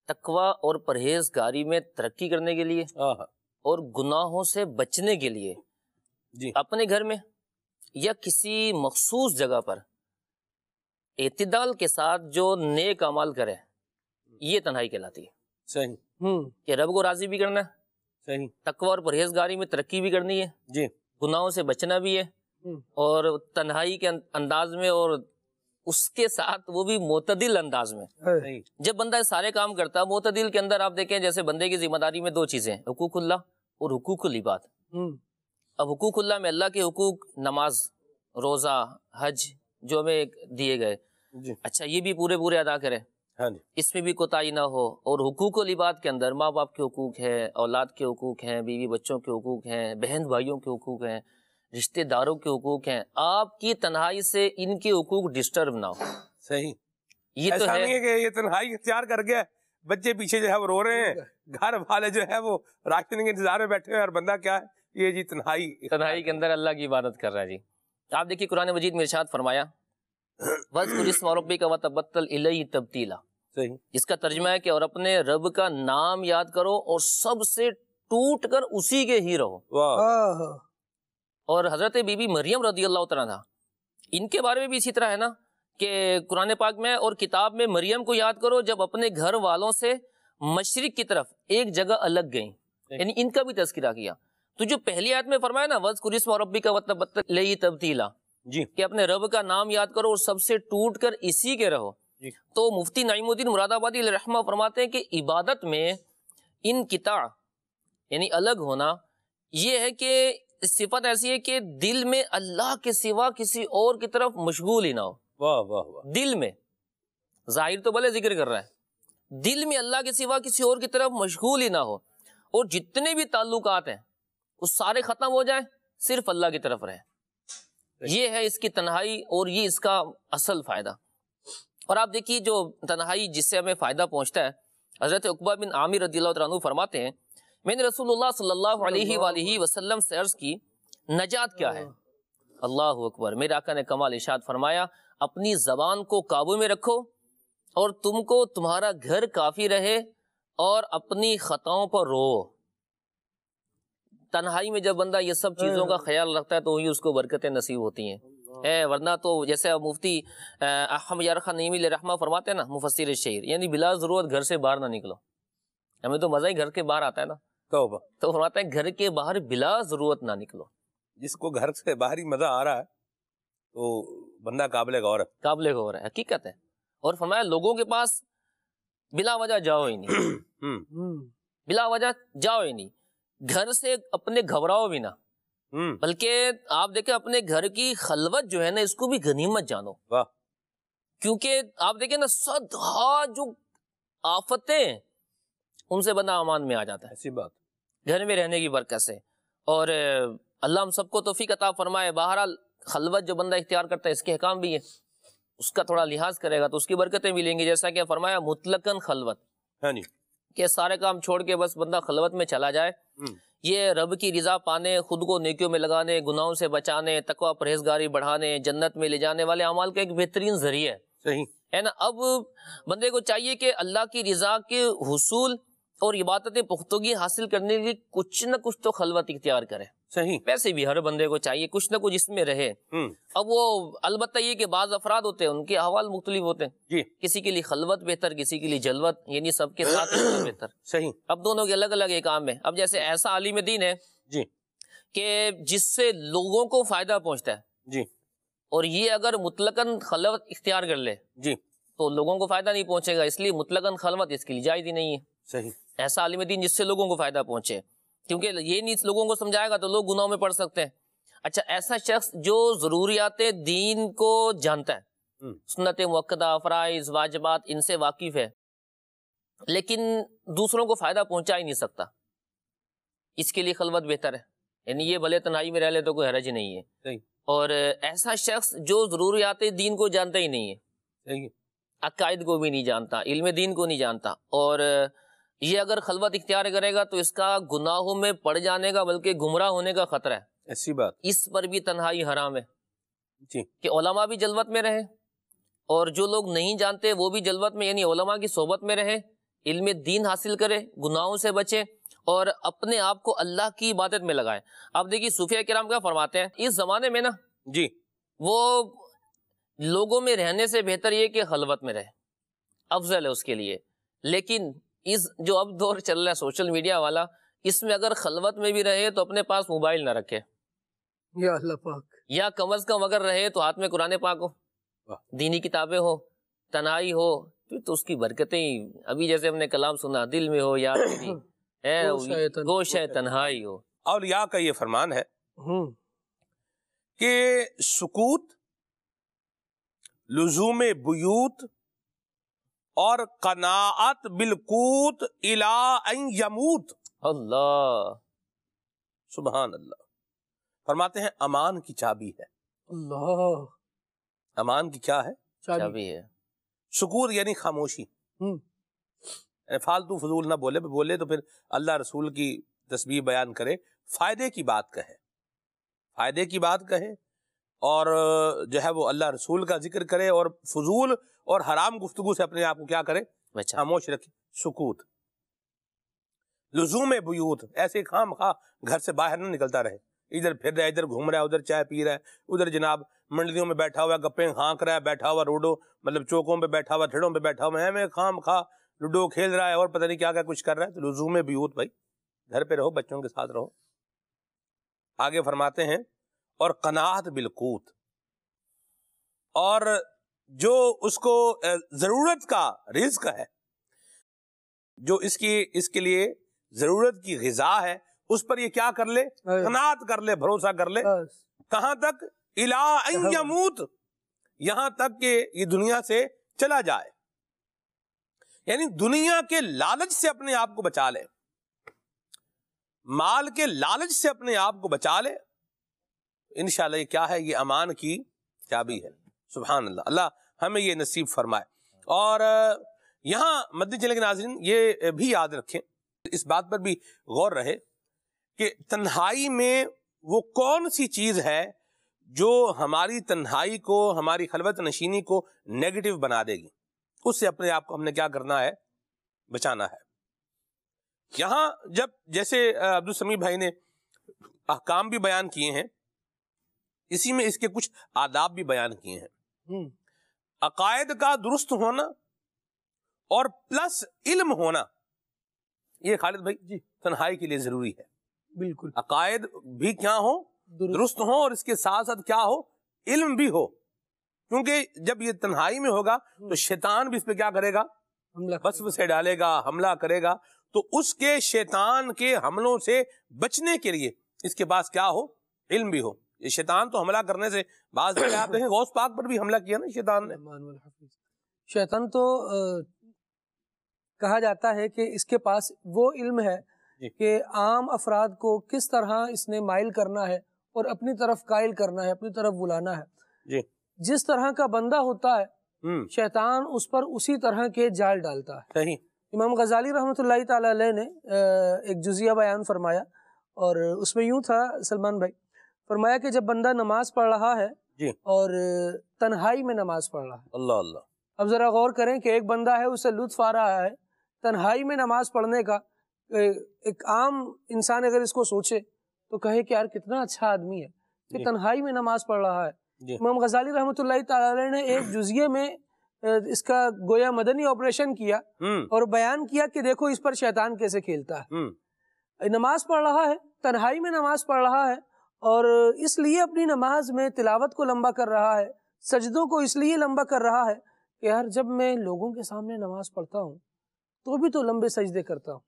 تقوی اور پرہیزگاری میں ترقی کرنے کے لیے اور گناہوں سے بچنے کے لیے جی اپنے گھر میں یا کسی مخصوص جگہ پر اعتدال کے ساتھ جو نیک اعمال کرے، یہ تنہائی کہلاتی ہے۔ صحیح، کہ رب کو راضی بھی کرنا ہے، صحیح، تقوی اور پرہیزگاری میں ترقی بھی کرنی ہے، جی گناہوں سے بچنا بھی ہے، اور تنہائی کے انداز میں، اور اس کے ساتھ وہ بھی معتدل انداز میں۔ صحیح، جب بندہ سارے کام کرتا ہے معتدل کے اندر، آپ دیکھیں جیسے بندے کی ذمہ داری میں دو چیزیں ہیں، حقوق اللہ اور حقوق العباد۔ اب حقوق اللہ میں اللہ کے حقوق، نماز، روزہ، حج جو ہمیں دیے گئے، جی اچھا یہ بھی پورے پورے ادا کرے، ہاں جی، اس میں بھی کوتاہی نہ ہو۔ اور حقوق العباد کے اندر ماں باپ کے حقوق ہیں، اولاد کے حقوق ہیں، بیوی بچوں کے حقوق ہیں، بہن بھائیوں کے حقوق ہیں، رشتہ داروں کے حقوق ہیں۔ آپ کی تنہائی سے ان کے حقوق ڈسٹرب نہ ہو۔ صحیح، یہ تو ایسا نہیں ہے ہے کہ یہ تنہائی اختیار کر گیا، بچے پیچھے جو ہے وہ رو رہے ہیں، گھر والے جو ہے وہ راشن کے انتظار میں بیٹھے ہیں، اور بندہ کیا ہے؟ یہ جی تنہائی کے اندر اللہ کی عبادت کر رہا ہے۔ جی آپ دیکھیے قرآن مجید میں ارشاد فرمایا وَاذْكُرِ اسْمَ رَبِّكَ وَتَبَتَّلْ إِلَيْهِ تَبْتِيلًا۔ صحیح، اس کا ترجمہ ہے کہ اور اپنے رب کا نام یاد کرو اور سب سے ٹوٹ کر اسی کے ہی رہو۔ واہ، اور حضرت بی بی مریم رضی اللہ تعالیٰ عنہا، ان کے بارے میں بھی اسی طرح ہے نا کہ قرآن پاک میں اور کتاب میں مریم کو یاد کرو جب اپنے گھر والوں سے مشرق کی طرف ایک جگہ الگ گئیں، یعنی ان کا بھی تذکرہ کیا۔ تو جو پہلی آیت میں فرمایا نا وَاذْكُرِ اسْمَ رَبِّكَ وَتَبَتَّلْ إِلَيْهِ تَبْتِيلًا، جی کہ اپنے رب کا نام یاد کرو اور سب سے ٹوٹ کر اسی کے رہو، تو مفتی نعیم الدین مراد آبادی علیہ رحمہ فرماتے ہیں کہ عبادت میں انقطاع یعنی الگ ہونا یہ ہے کہ صفت ایسی ہے کہ دل میں اللہ کے سوا کسی اور کی طرف مشغول ہی نہ ہو. واہ واہ واہ. دل میں، ظاہر تو بھلے ذکر کر رہا ہے، دل میں اللہ کے سوا کسی اور کی طرف مشغول ہی نہ ہو، اور جتنے بھی تعلقات ہیں وہ سارے ختم ہو جائیں، صرف اللہ کی طرف رہے. یہ ہے اس کی تنہائی اور یہ اس کا اصل فائدہ. اور آپ دیکھیے جو تنہائی جس سے ہمیں فائدہ پہنچتا ہے، حضرت عقبہ بن عامر رضی اللہ عنہ فرماتے ہیں میں نے رسول اللہ صلی اللہ علیہ وآلہ وسلم سے عرض کی نجات کیا ہے؟ اللہ اکبر. میرے آقا نے کمال ارشاد فرمایا اپنی زبان کو قابو میں رکھو اور تم کو تمہارا گھر کافی رہے اور اپنی خطاؤں پر رو. تنہائی میں جب بندہ یہ سب چیزوں کا خیال رکھتا ہے تو وہی اس کو برکتیں نصیب ہوتی ہیں. ورنہ تو جیسے مفتی احمد یار خان نعیمی علیہ رحمہ فرماتے ہیں نا، مفسر شعر، یعنی بلا ضرورت گھر سے باہر نہ نکلو. ہمیں تو مزہ ہی گھر کے باہر آتا ہے نا، تو فرماتے ہیں گھر کے باہر بلا ضرورت نہ نکلو. جس کو گھر سے باہر ہی مزہ آ رہا ہے تو بندہ قابل غور ہے. قابل غور ہے، حقیقت ہے. اور فرمایا لوگوں کے پاس بلا وجہ جاؤ ہی نہیں، بلا وجہ جاؤ ہی نہیں. گھر سے اپنے گھبراؤ بھی نہ، بلکہ آپ دیکھیں اپنے گھر کی خلوت جو ہے نا اس کو بھی غنیمت جانو. کیونکہ آپ دیکھیں نا صدہا جو آفتیں ان سے بندہ امان میں آ جاتا ہے. ایسی بات گھر میں رہنے کی برکت سے. اور اللہ ہم سب کو توفیق عطا فرمائے. بہرحال خلوت جو بندہ اختیار کرتا ہے اس کے احکام بھی ہے، اس کا تھوڑا لحاظ کرے گا تو اس کی برکتیں ملیں گی. جیسا کہ فرمایا مطلقاً خلوت، کہ سارے کام چھوڑ کے بس بندہ خلوت میں چلا جائے. یہ رب کی رضا پانے، خود کو نیکیوں میں لگانے، گناہوں سے بچانے، تقوی پرہیزگاری بڑھانے، جنت میں لے جانے والے اعمال کا ایک بہترین ذریعہ ہے. صحیح ہے نا. اب بندے کو چاہیے کہ اللہ کی رضا کے حصول اور عبادت پختگی حاصل کرنے کے لیے کچھ نہ کچھ تو خلوت اختیار کرے. صحیح. ویسے بھی ہر بندے کو چاہیے کچھ نہ کچھ اس میں رہے. اب وہ البتہ یہ کہ بعض افراد ہوتے ہیں ان کے احوال مختلف ہوتے ہیں. جی. کسی کے لیے خلوت بہتر، کسی کے لیے جلوت، یعنی سب کے ساتھ بہتر. صحیح. اب دونوں کے الگ الگ ایک کام ہے. اب جیسے ایسا عالم دین ہے جی کہ جس سے لوگوں کو فائدہ پہنچتا ہے، جی، اور یہ اگر مطلقاً خلوت اختیار کر لے جی، تو لوگوں کو فائدہ نہیں پہنچے گا، اس لیے مطلقاً خلوت اس کے لیے جائز ہی نہیں ہے. صحیح. ایسا عالم دین جس سے لوگوں کو فائدہ پہنچے، کیونکہ یہ نہیں لوگوں کو سمجھائے گا تو لوگ گناہوں میں پڑ سکتے ہیں. اچھا ایسا شخص جو ضروریات دین کو جانتا ہے، سنت مؤکدہ، فرائض، واجبات ان سے واقف ہے، لیکن دوسروں کو فائدہ پہنچا ہی نہیں سکتا، اس کے لیے خلوت بہتر ہے. یعنی یہ بھلے تنہائی میں رہ لے تو کوئی حرج نہیں ہے. صحیح. اور ایسا شخص جو ضروریات دین کو جانتا ہی نہیں ہے، صحیح، عقائد کو بھی نہیں جانتا، علم دین کو نہیں جانتا، اور یہ اگر خلوت اختیار کرے گا تو اس کا گناہوں میں پڑ جانے کا بلکہ گمراہ ہونے کا خطرہ ہے. ایسی بات. اس پر بھی تنہائی حرام ہے. جی. کہ علماء بھی جلوت میں رہے اور جو لوگ نہیں جانتے وہ بھی جلوت میں، یعنی علماء کی صحبت میں رہے، علم دین حاصل کرے، گناہوں سے بچے اور اپنے آپ کو اللہ کی عبادت میں لگائے. آپ دیکھیے صوفیاء کرام کیا فرماتے ہیں اس زمانے میں نا، جی، وہ لوگوں میں رہنے سے بہتر یہ کہ خلوت میں رہے، افضل ہے اس کے لیے. لیکن اس جو اب دور چل رہا ہے سوشل میڈیا والا، اس میں اگر خلوت میں بھی رہے تو اپنے پاس موبائل نہ رکھے، یا اللہ پاک، یا کم از کم اگر رہے تو ہاتھ میں قرآن پاک ہو، دینی کتابیں ہو، تنہائی ہو، تو اس کی برکتیں ابھی جیسے ہم نے کلام سنا دل میں ہو، یا گوشہ تنہائی ہو. اولیاء کا یہ فرمان ہے کہ سکوت، لزوم بیوت اور قناعت بالقوت الی ان یموت. اللہ سبحان اللہ. فرماتے ہیں امان کی چابی ہے. اللہ. امان کی کیا ہے؟ چابی ہے. سکوت یعنی خاموشی، فالتو فضول نہ بولے تو پھر اللہ رسول کی تسبیح بیان کرے، فائدے کی بات کہے، فائدے کی بات کہے، اور جو ہے وہ اللہ رسول کا ذکر کرے، اور فضول اور حرام گفتگو سے اپنے آپ کو کیا کرے؟ خاموش رکھے. سکوت. لزوم بیوت، ایسے خام خواہ گھر سے باہر نہ نکلتا رہے، ادھر پھر رہا ہے، ادھر گھوم رہا ہے، ادھر چائے پی رہا ہے، ادھر جناب منڈیوں میں بیٹھا ہوا گپیں ہانک رہا ہے، بیٹھا ہوا روڈوں مطلب چوکوں پہ بیٹھا ہوا، تھڑوں پہ بیٹھا ہوا ہے، میں خام خواہ لوڈو کھیل رہا ہے اور پتہ نہیں کیا کیا کچھ کر رہا ہے. تو لزوم بیوت بھائی گھر پہ رہو، بچوں کے ساتھ رہو. آگے فرماتے ہیں اور قناعت بالقوت، اور جو اس کو ضرورت کا رزق ہے، جو اس کے لیے ضرورت کی غذا ہے اس پر یہ کیا کر لے؟ قناعت کر لے، بھروسہ کر لے. کہاں تک؟ اِلیٰ اَن یموت، یہاں تک کہ یہ دنیا سے چلا جائے. یعنی دنیا کے لالچ سے اپنے آپ کو بچا لے، مال کے لالچ سے اپنے آپ کو بچا لے. انشاءاللہ یہ کیا ہے؟ یہ امان کی چابی ہے. سبحان اللہ، اللہ ہمیں یہ نصیب فرمائے. اور یہاں مدنی چینل کے ناظرین یہ بھی یاد رکھیں، اس بات پر بھی غور رہے کہ تنہائی میں وہ کون سی چیز ہے جو ہماری تنہائی کو، ہماری خلوت نشینی کو نیگیٹو بنا دے گی. اس سے اپنے آپ کو ہم نے کیا کرنا ہے؟ بچانا ہے. یہاں جب جیسے عبدالسمیع بھائی نے احکام بھی بیان کیے ہیں، اسی میں اس کے کچھ آداب بھی بیان کیے ہیں. عقائد کا درست ہونا اور پلس علم ہونا، یہ خالد بھائی جی تنہائی کے لیے ضروری ہے. بالکل، عقائد بھی کیا ہو؟ درست ہو، اور اس کے ساتھ ساتھ کیا ہو؟ علم بھی ہو. کیونکہ جب یہ تنہائی میں ہوگا تو شیطان بھی اس پہ کیا کرے گا؟ وسوسے ڈالے گا، حملہ کرے گا. تو اس کے شیطان کے حملوں سے بچنے کے لیے اس کے پاس کیا ہو؟ علم بھی ہو. یہ شیطان تو حملہ کرنے سے بعض آپ دیکھیں غوث پاک پر بھی حملہ کیا نا شیطان نے. شیطان تو کہا جاتا ہے کہ اس کے پاس وہ علم ہے کہ عام افراد کو کس طرح اس نے مائل کرنا ہے اور اپنی طرف قائل کرنا ہے، اپنی طرف بلانا ہے. جی، جس طرح کا بندہ ہوتا ہے شیطان اس پر اسی طرح کے جال ڈالتا ہے. صحیح. امام غزالی رحمۃ اللہ تعالی علیہ نے ایک جزیہ بیان فرمایا، اور اس میں یوں تھا سلمان بھائی، فرمایا کہ جب بندہ نماز پڑھ رہا ہے جی اور تنہائی میں نماز پڑھ رہا ہے. اللہ اللہ. اب ذرا غور کریں کہ ایک بندہ ہے، اسے لطف آ رہا ہے تنہائی میں نماز پڑھنے کا. ایک عام انسان اگر اس کو سوچے تو کہے کہ یار کتنا اچھا آدمی ہے کہ تنہائی میں نماز پڑھ رہا ہے. امام غزالی رحمۃ اللہ تعالی علیہ نے ایک جزیے میں اس کا گویا مدنی آپریشن کیا اور بیان کیا کہ دیکھو اس پر شیطان کیسے کھیلتا ہے. نماز پڑھ رہا ہے، تنہائی میں نماز پڑھ رہا ہے، اور اس لیے اپنی نماز میں تلاوت کو لمبا کر رہا ہے، سجدوں کو اس لیے لمبا کر رہا ہے کہ یار جب میں لوگوں کے سامنے نماز پڑھتا ہوں تو بھی تو لمبے سجدے کرتا ہوں،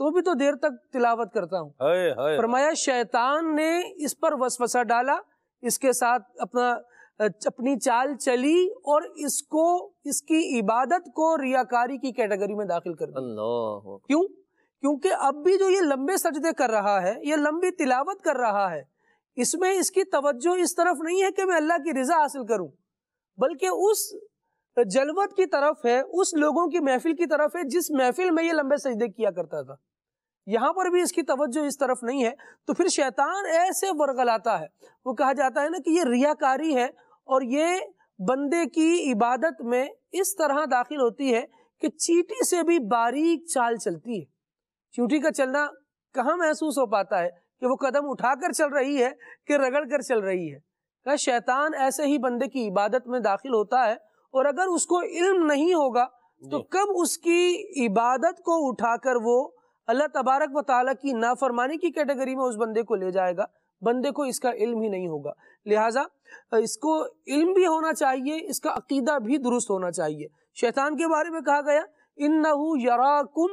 تو بھی تو دیر تک تلاوت کرتا ہوں. فرمایا شیطان نے اس پر وسوسہ ڈالا، اس کے ساتھ اپنی چال چلی اور اس کی عبادت کو ریاکاری کی کیٹیگری میں داخل کر دیا. کیوں؟ کیونکہ اب بھی جو یہ لمبے سجدے کر رہا ہے، یہ لمبی تلاوت کر رہا ہے، اس میں اس کی توجہ اس طرف نہیں ہے کہ میں اللہ کی رضا حاصل کروں، بلکہ اس جلوت کی طرف ہے، اس لوگوں کی محفل کی طرف ہے جس محفل میں یہ لمبے سجدے کیا کرتا تھا. یہاں پر بھی اس کی توجہ اس طرف نہیں ہے، تو پھر شیطان ایسے ورغلاتا ہے. وہ کہا جاتا ہے نا کہ یہ ریاکاری ہے، اور یہ بندے کی عبادت میں اس طرح داخل ہوتی ہے کہ چیٹی سے بھی باریک چال چلتی ہے. چیونٹی کا چلنا کہاں محسوس ہو پاتا ہے کہ وہ قدم اٹھا کر چل رہی ہے کہ رگڑ کر چل رہی ہے. کہ شیطان ایسے ہی بندے کی عبادت میں داخل ہوتا ہے، اور اگر اس کو علم نہیں ہوگا تو کب اس کی عبادت کو اٹھا کر وہ اللہ تبارک و تعالیٰ کی نافرمانی کی کیٹیگری میں اس بندے کو لے جائے گا. بندے کو اس کا علم ہی نہیں ہوگا. لہٰذا اس کو علم بھی ہونا چاہیے، اس کا عقیدہ بھی درست ہونا چاہیے. شیطان کے بارے میں کہا گیا اِنَّهُ يَرَاكُمْ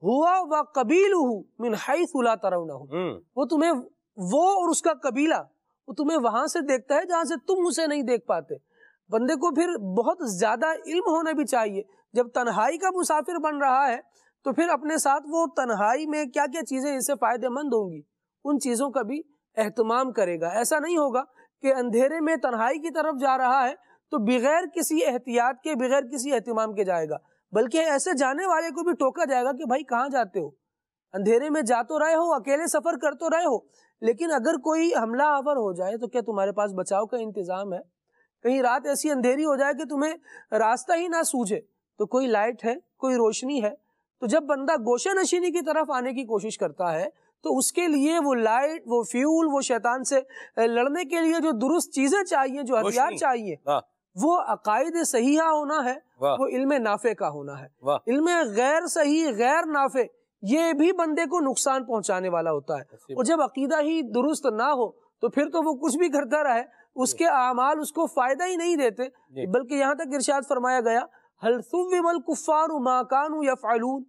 هُوَ وَقَبِيلُهُ مِنْ حَيْثُ لَا تَرَوْنَهُمْ. وہ تمہیں، وہ اور اس کا قبیلہ، وہ تمہیں وہاں سے دیکھتا ہے جہاں سے تم اسے نہیں دیکھ پاتے. بندے کو پھر بہت زیادہ علم ہونا بھی چاہیے. جب تنہائی کا مسافر بن رہا ہے تو پھر اپنے ساتھ وہ تنہائی میں کیا کیا چیزیں اس سے فائدہ مند ہوں گی، ان چیزوں کا بھی اہتمام کرے گا. ایسا نہیں ہوگا کہ اندھیرے میں تنہائی کی طرف جا رہا ہے تو بغیر کسی احتیاط کے، بغیر کسی اہتمام کے جائے گا، بلکہ ایسے جانے والے کو بھی ٹوکا جائے گا کہ بھائی کہاں جاتے ہو، اندھیرے میں جا تو رہے ہو، اکیلے سفر کر تو رہے ہو، لیکن اگر کوئی حملہ آور ہو جائے تو کیا تمہارے پاس بچاؤ کا انتظام ہے؟ کہیں رات ایسی اندھیری ہو جائے کہ تمہیں راستہ ہی نہ سوجھے تو کوئی لائٹ ہے، کوئی روشنی ہے. تو جب بندہ گوشہ نشینی کی طرف آنے کی کوشش کرتا ہے تو اس کے لیے وہ لائٹ، وہ فیول، وہ شیطان سے لڑنے کے لیے جو درست چیزیں چاہیے، جو ہتھیار چاہیے، وہ عقائد صحیحہ ہونا ہے، وہ علم نافع کا ہونا ہے. علم غیر صحیح، غیر نافع، یہ بھی بندے کو نقصان پہنچانے والا ہوتا ہے. اور جب عقیدہ ہی درست نہ ہو تو پھر تو وہ کچھ بھی کرتا رہے، اس کے اعمال اس کو فائدہ ہی نہیں دیتے. بلکہ یہاں تک ارشاد فرمایا گیا هل ثوب الكفار ما كانوا يفعلون.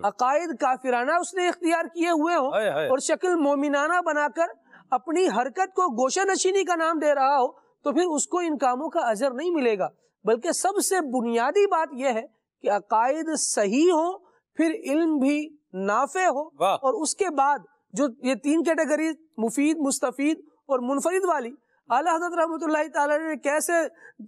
عقائد کافرانہ اس نے اختیار کیے ہوئے ہوں اور شکل مومنانہ بنا کر اپنی حرکت کو گوشہ نشینی کا نام دے رہا ہو تو پھر اس کو ان کاموں کا اجر نہیں ملے گا، بلکہ سب سے بنیادی بات یہ ہے کہ عقائد صحیح ہوں، پھر علم بھی نافع ہو، اور اس کے بعد جو یہ تین کیٹیگری مفید، مستفید اور منفرد والی، اعلیٰ حضرت رحمۃ اللہ تعالی نے کیسے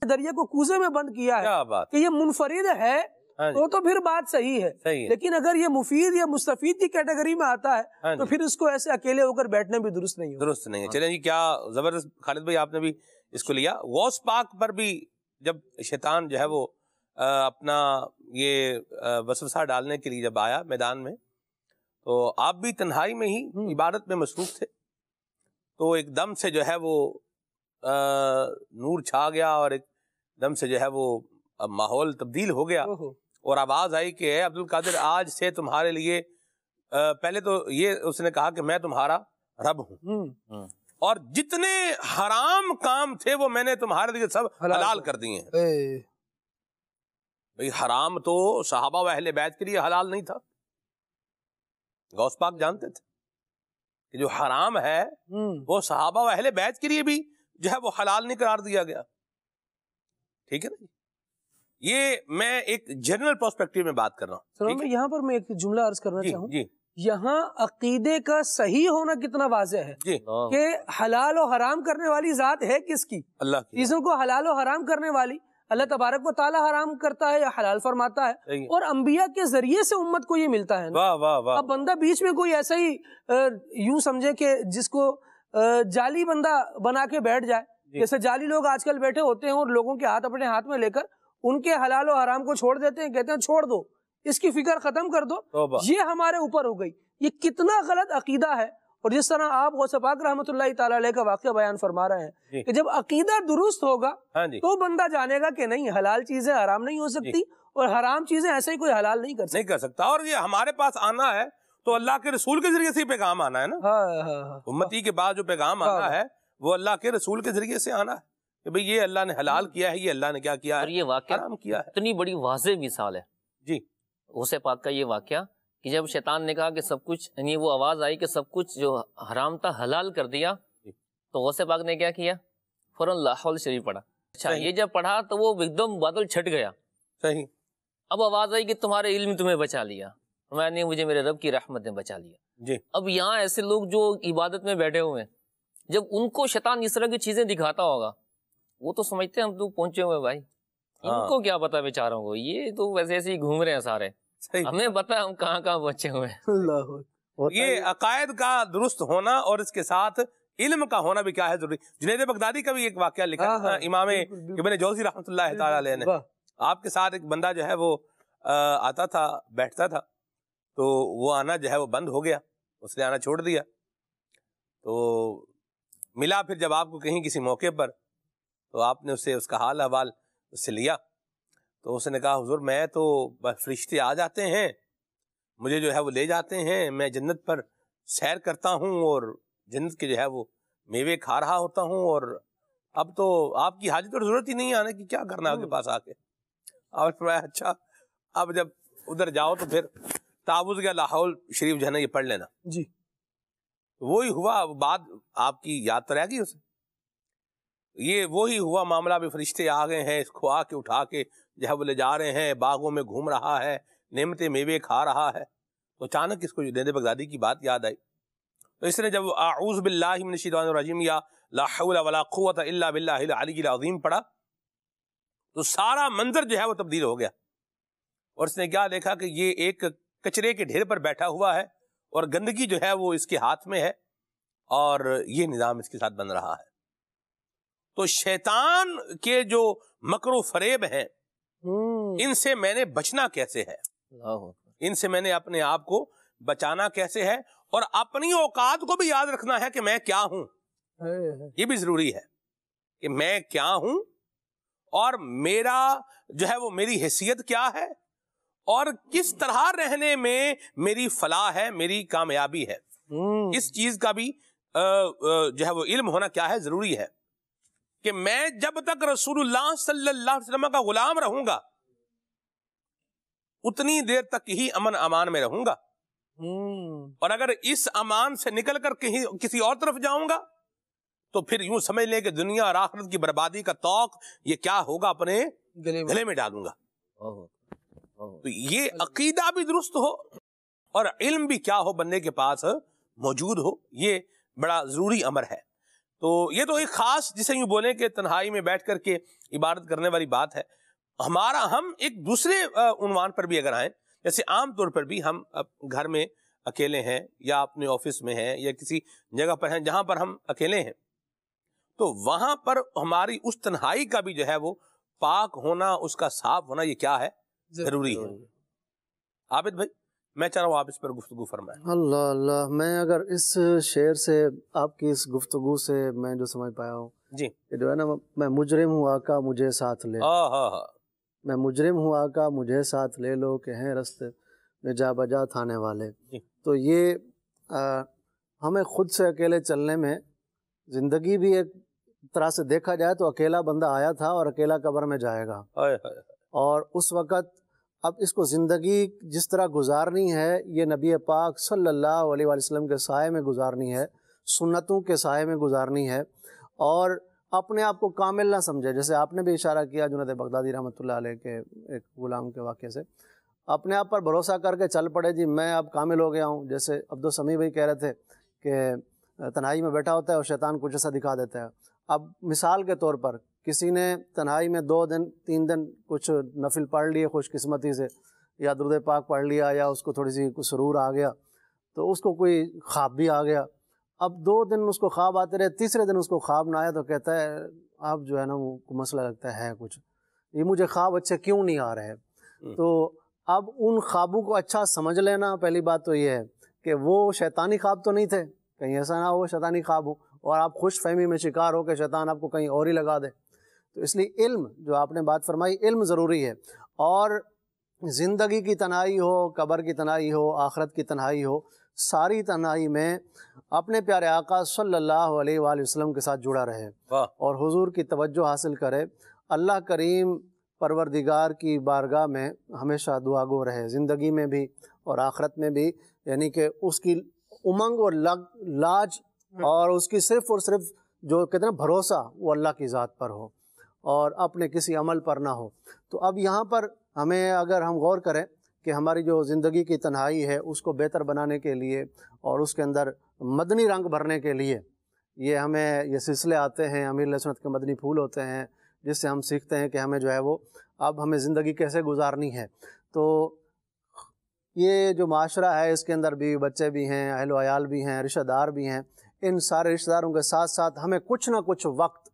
دریا کو کوزے میں بند کیا ہے کہ یہ منفرد ہے تو پھر بات صحیح ہے، لیکن اگر یہ مفید یا مستفید کی کیٹیگری میں آتا ہے تو پھر اس کو ایسے اکیلے ہو کر بیٹھنے بھی درست نہیں ہے۔ چلیں جی، کیا زبردست خالد بھائی آپ نے بھی اس کو لیا۔ غوث پاک پر بھی جب شیطان جو ہے وہ اپنا یہ وسوسہ ڈالنے کے لیے جب آیا میدان میں، تو آپ بھی تنہائی میں ہی عبادت میں مصروف تھے، تو ایک دم سے جو ہے وہ نور چھا گیا اور ایک دم سے جو ہے وہ ماحول تبدیل ہو گیا، اور آواز آئی کہ اے عبد القادر، آج سے تمہارے لیے پہلے تو یہ اس نے کہا کہ میں تمہارا رب ہوں، اور جتنے حرام کام تھے وہ میں نے تمہارے لیے سب حلال کر دیے ہیں۔ بھئی حرام تو صحابہ و اہل بیت کے لیے حلال نہیں تھا، غوث پاک جانتے تھے کہ جو حرام ہے وہ صحابہ و اہل بیت کے لیے بھی جو ہے وہ حلال نہیں قرار دیا گیا، ٹھیک ہے نا جی۔ یہ میں ایک جنرل پرسپیکٹیو میں بات کر رہا ہوں۔ یہاں پر میں ایک جملہ عرض کرنا چاہوں، جی یہاں عقیدے کا صحیح ہونا کتنا واضح ہے جی، کہ حلال و حرام کرنے والی ذات ہے کس کی؟ اللہ کی۔ چیزوں کو حلال و حرام کرنے والی اللہ تبارک و تعالی حرام کرتا ہے یا حلال فرماتا ہے، اور انبیاء کے ذریعے سے امت کو یہ ملتا ہے نا۔ اب بندہ بیچ میں کوئی ایسا ہی یوں سمجھے کہ جس کو جعلی بندہ بنا کے بیٹھ جائے، جیسے جعلی لوگ آج کل بیٹھے ہوتے ہیں اور لوگوں کے ہاتھ اپنے ہاتھ میں لے کر ان کے حلال و حرام کو چھوڑ دیتے ہیں، کہتے ہیں چھوڑ دو، اس کی فکر ختم کر دو، یہ ہمارے اوپر ہو گئی۔ یہ کتنا غلط عقیدہ ہے، اور جس طرح آپ غوث پاک رحمۃ اللہ تعالی علیہ کا واقعہ بیان فرما رہے ہیں کہ جب عقیدہ درست ہوگا تو بندہ جانے گا کہ نہیں، حلال چیزیں حرام نہیں ہو سکتی اور حرام چیزیں ایسے ہی کوئی حلال نہیں کر سکتا، اور یہ ہمارے پاس آنا ہے تو اللہ کے رسول کے ذریعے سے پیغام آنا ہے نا۔ امتی کے بعد جو پیغام آنا ہے وہ اللہ کے رسول کے ذریعے سے آنا ہے کہ بھئی یہ اللہ نے حلال کیا ہے، یہ اللہ نے کیا کیا ہے، اور یہ واقعہ حرام کیا ہے۔ اتنی بڑی واضح مثال ہے جی غوث پاک کا یہ واقعہ کہ جب شیطان نے کہا کہ سب کچھ، یعنی وہ آواز آئی کہ سب کچھ جو حرام تھا حلال کر دیا، تو غوث پاک نے کیا کیا؟ فوراً لا حول شریف پڑھا۔ اچھا، یہ جب پڑھا تو وہ ایک دم بادل چھٹ گیا۔ صحیح۔ اب آواز آئی کہ تمہارے علم تمہیں بچا لیا، میں نے، مجھے میرے رب کی رحمت نے بچا لیا۔ جی، اب یہاں ایسے لوگ جو عبادت میں بیٹھے ہوئے ہیں، جب ان کو شیطان اس طرح کی چیزیں دکھاتا ہوگا، وہ تو سمجھتے ہیں ہم تو پہنچے ہوئے بھائی، ان کو کیا پتا بیچاروں کو، یہ تو ویسے ایسے ہی گھوم رہے ہیں سارے، ہمیں پتا ہم کہاں کہاں پہنچے ہوئے ہیں۔ یہ عقائد کا درست ہونا اور اس کے ساتھ علم کا ہونا بھی کیا ہے ضروری۔ جنید بغدادی کا بھی ایک واقعہ لکھا امام ابن جوزی رحمۃ اللہ تعالی علیہ نے۔ آپ کے ساتھ ایک بندہ جو ہے وہ آتا تھا، بیٹھتا تھا، تو وہ آنا جو ہے وہ بند ہو گیا، اس نے آنا چھوڑ دیا۔ تو ملا پھر جب آپ کو کہیں کسی موقع پر، تو آپ نے اسے اس کا حال احوال اس سے لیا، تو اس نے کہا حضور میں تو بس فرشتے آ جاتے ہیں، مجھے جو ہے وہ لے جاتے ہیں، میں جنت پر سیر کرتا ہوں اور جنت کے جو ہے وہ میوے کھا رہا ہوتا ہوں، اور اب تو آپ کی حاجت اور ضرورت ہی نہیں آنے کی، کیا کرنا آپ کے پاس آ کے؟ آپ فرمایا اچھا اب جب ادھر جاؤ تو پھر تعوذ کا لا حول شریف جو ہے نا یہ پڑھ لینا۔ جی وہی ہوا، بات آپ کی یاد تو رہ گئی اسے، یہ وہی ہوا معاملہ، بھی فرشتے آ گئے ہیں، اس کو آ کے اٹھا کے جو ہے وہ لے جا رہے ہیں، باغوں میں گھوم رہا ہے، نعمتیں میوے کھا رہا ہے۔ تو اچانک اس کو جنید بغدادی کی بات یاد آئی، تو اس نے جب اعوذ باللہ من الشیطان الرجیم یا لا حول ولا قوت الا باللہ العلی العظیم پڑھا، تو سارا منظر جو ہے وہ تبدیل ہو گیا، اور اس نے کیا دیکھا کہ یہ ایک کچرے کے ڈھیر پر بیٹھا ہوا ہے اور گندگی جو ہے وہ اس کے ہاتھ میں ہے، اور یہ نظام اس کے ساتھ بن رہا ہے۔ تو شیطان کے جو مکر و فریب ہیں، ان سے میں نے بچنا کیسے ہے، ان سے میں نے اپنے آپ کو بچانا کیسے ہے، اور اپنی اوقات کو بھی یاد رکھنا ہے کہ میں کیا ہوں، یہ بھی ضروری ہے کہ میں کیا ہوں، اور میرا جو ہے وہ میری حیثیت کیا ہے، اور کس طرح رہنے میں میری فلاح ہے، میری کامیابی ہے، اس چیز کا بھی جو ہے وہ علم ہونا کیا ہے ضروری ہے، کہ میں جب تک رسول اللہ صلی اللہ علیہ وسلم کا غلام رہوں گا اتنی دیر تک ہی امن امان میں رہوں گا، اور اگر اس امان سے نکل کر کسی اور طرف جاؤں گا تو پھر یوں سمجھ لیں کہ دنیا اور آخرت کی بربادی کا توق یہ کیا ہوگا اپنے گلے میں ڈالوں گا۔ تو یہ عقیدہ بھی درست ہو اور علم بھی کیا ہو بندے کے پاس موجود ہو، یہ بڑا ضروری امر ہے۔ تو یہ تو ایک خاص جسے یوں بولیں کہ تنہائی میں بیٹھ کر کے عبادت کرنے والی بات ہے۔ ہم ایک دوسرے عنوان پر بھی اگر آئیں، جیسے عام طور پر بھی ہم گھر میں اکیلے ہیں یا اپنے آفس میں ہیں یا کسی جگہ پر ہیں جہاں پر ہم اکیلے ہیں، تو وہاں پر ہماری اس تنہائی کا بھی جو ہے وہ پاک ہونا، اس کا صاف ہونا، یہ کیا ہے؟ ضروری ہے۔ عابد بھائی میں چاہ رہا ہوں آپ اس پر گفتگو فرمائیں۔ اللہ اللہ، میں اگر اس شعر سے، آپ کی اس گفتگو سے میں جو سمجھ پایا ہوں جی، کہ جو ہے نا، میں مجرم ہوں آقا مجھے ساتھ لے، میں مجرم ہوں آقا مجھے ساتھ لے لو، کہ ہیں رستے میں جا بجا تھانے والے۔ تو یہ ہمیں خود سے اکیلے چلنے میں، زندگی بھی ایک طرح سے دیکھا جائے تو اکیلا بندہ آیا تھا اور اکیلا قبر میں جائے گا، اور اس وقت اب اس کو زندگی جس طرح گزارنی ہے، یہ نبی پاک صلی اللہ علیہ وآلہ وسلم کے سائے میں گزارنی ہے، سنتوں کے سائے میں گزارنی ہے، اور اپنے آپ کو کامل نہ سمجھے۔ جیسے آپ نے بھی اشارہ کیا جنید بغدادی رحمۃ اللہ علیہ کے ایک غلام کے واقعے سے، اپنے آپ پر بھروسہ کر کے چل پڑے، جی میں اب کامل ہو گیا ہوں۔ جیسے عبدالسمیع بھائی کہہ رہے تھے کہ تنہائی میں بیٹھا ہوتا ہے اور شیطان کچھ ایسا دکھا دیتا ہے۔ اب مثال کے طور پر کسی نے تنہائی میں 2 دن 3 دن کچھ نفل پڑھ لیے خوش قسمتی سے، یا درود پاک پڑھ لیا، یا اس کو تھوڑی سی کچھ سرور آ گیا، تو اس کو کوئی خواب بھی آ گیا۔ اب 2 دن اس کو خواب آتے رہے، تیسرے دن اس کو خواب نہ آیا تو کہتا ہے اب جو ہے نا وہ مسئلہ لگتا ہے کچھ، یہ مجھے خواب اچھے کیوں نہیں آ رہے۔ تو اب ان خوابوں کو اچھا سمجھ لینا، پہلی بات تو یہ ہے کہ وہ شیطانی خواب تو نہیں تھے، کہیں ایسا نہ ہو شیطانی خواب ہو اور آپ خوش فہمی میں شکار ہو کہ شیطان آپ کو کہیں اور ہی لگا دے۔ تو اس لیے علم، جو آپ نے بات فرمائی، علم ضروری ہے، اور زندگی کی تنہائی ہو، قبر کی تنہائی ہو، آخرت کی تنہائی ہو، ساری تنہائی میں اپنے پیارے آقا صلی اللہ علیہ وآلہ وسلم کے ساتھ جڑا رہے اور حضور کی توجہ حاصل کرے۔ اللہ کریم پروردگار کی بارگاہ میں ہمیشہ دعا گو رہے، زندگی میں بھی اور آخرت میں بھی، یعنی کہ اس کی امنگ اور لاج اور اس کی صرف اور صرف جو کہتے ہیں بھروسہ وہ اللہ کی ذات پر ہو اور اپنے کسی عمل پر نہ ہو۔ تو اب یہاں پر ہمیں اگر ہم غور کریں کہ ہماری جو زندگی کی تنہائی ہے اس کو بہتر بنانے کے لیے اور اس کے اندر مدنی رنگ بھرنے کے لیے، یہ ہمیں یہ سلسلے آتے ہیں، امیر علیہ سنت کے مدنی پھول ہوتے ہیں، جس سے ہم سیکھتے ہیں کہ ہمیں جو ہے وہ اب ہمیں زندگی کیسے گزارنی ہے۔ تو یہ جو معاشرہ ہے اس کے اندر بھی بچے بھی ہیں، اہل و عیال بھی ہیں، رشتہ دار بھی ہیں، ان سارے رشتہ داروں کے ساتھ ساتھ ہمیں کچھ نہ کچھ وقت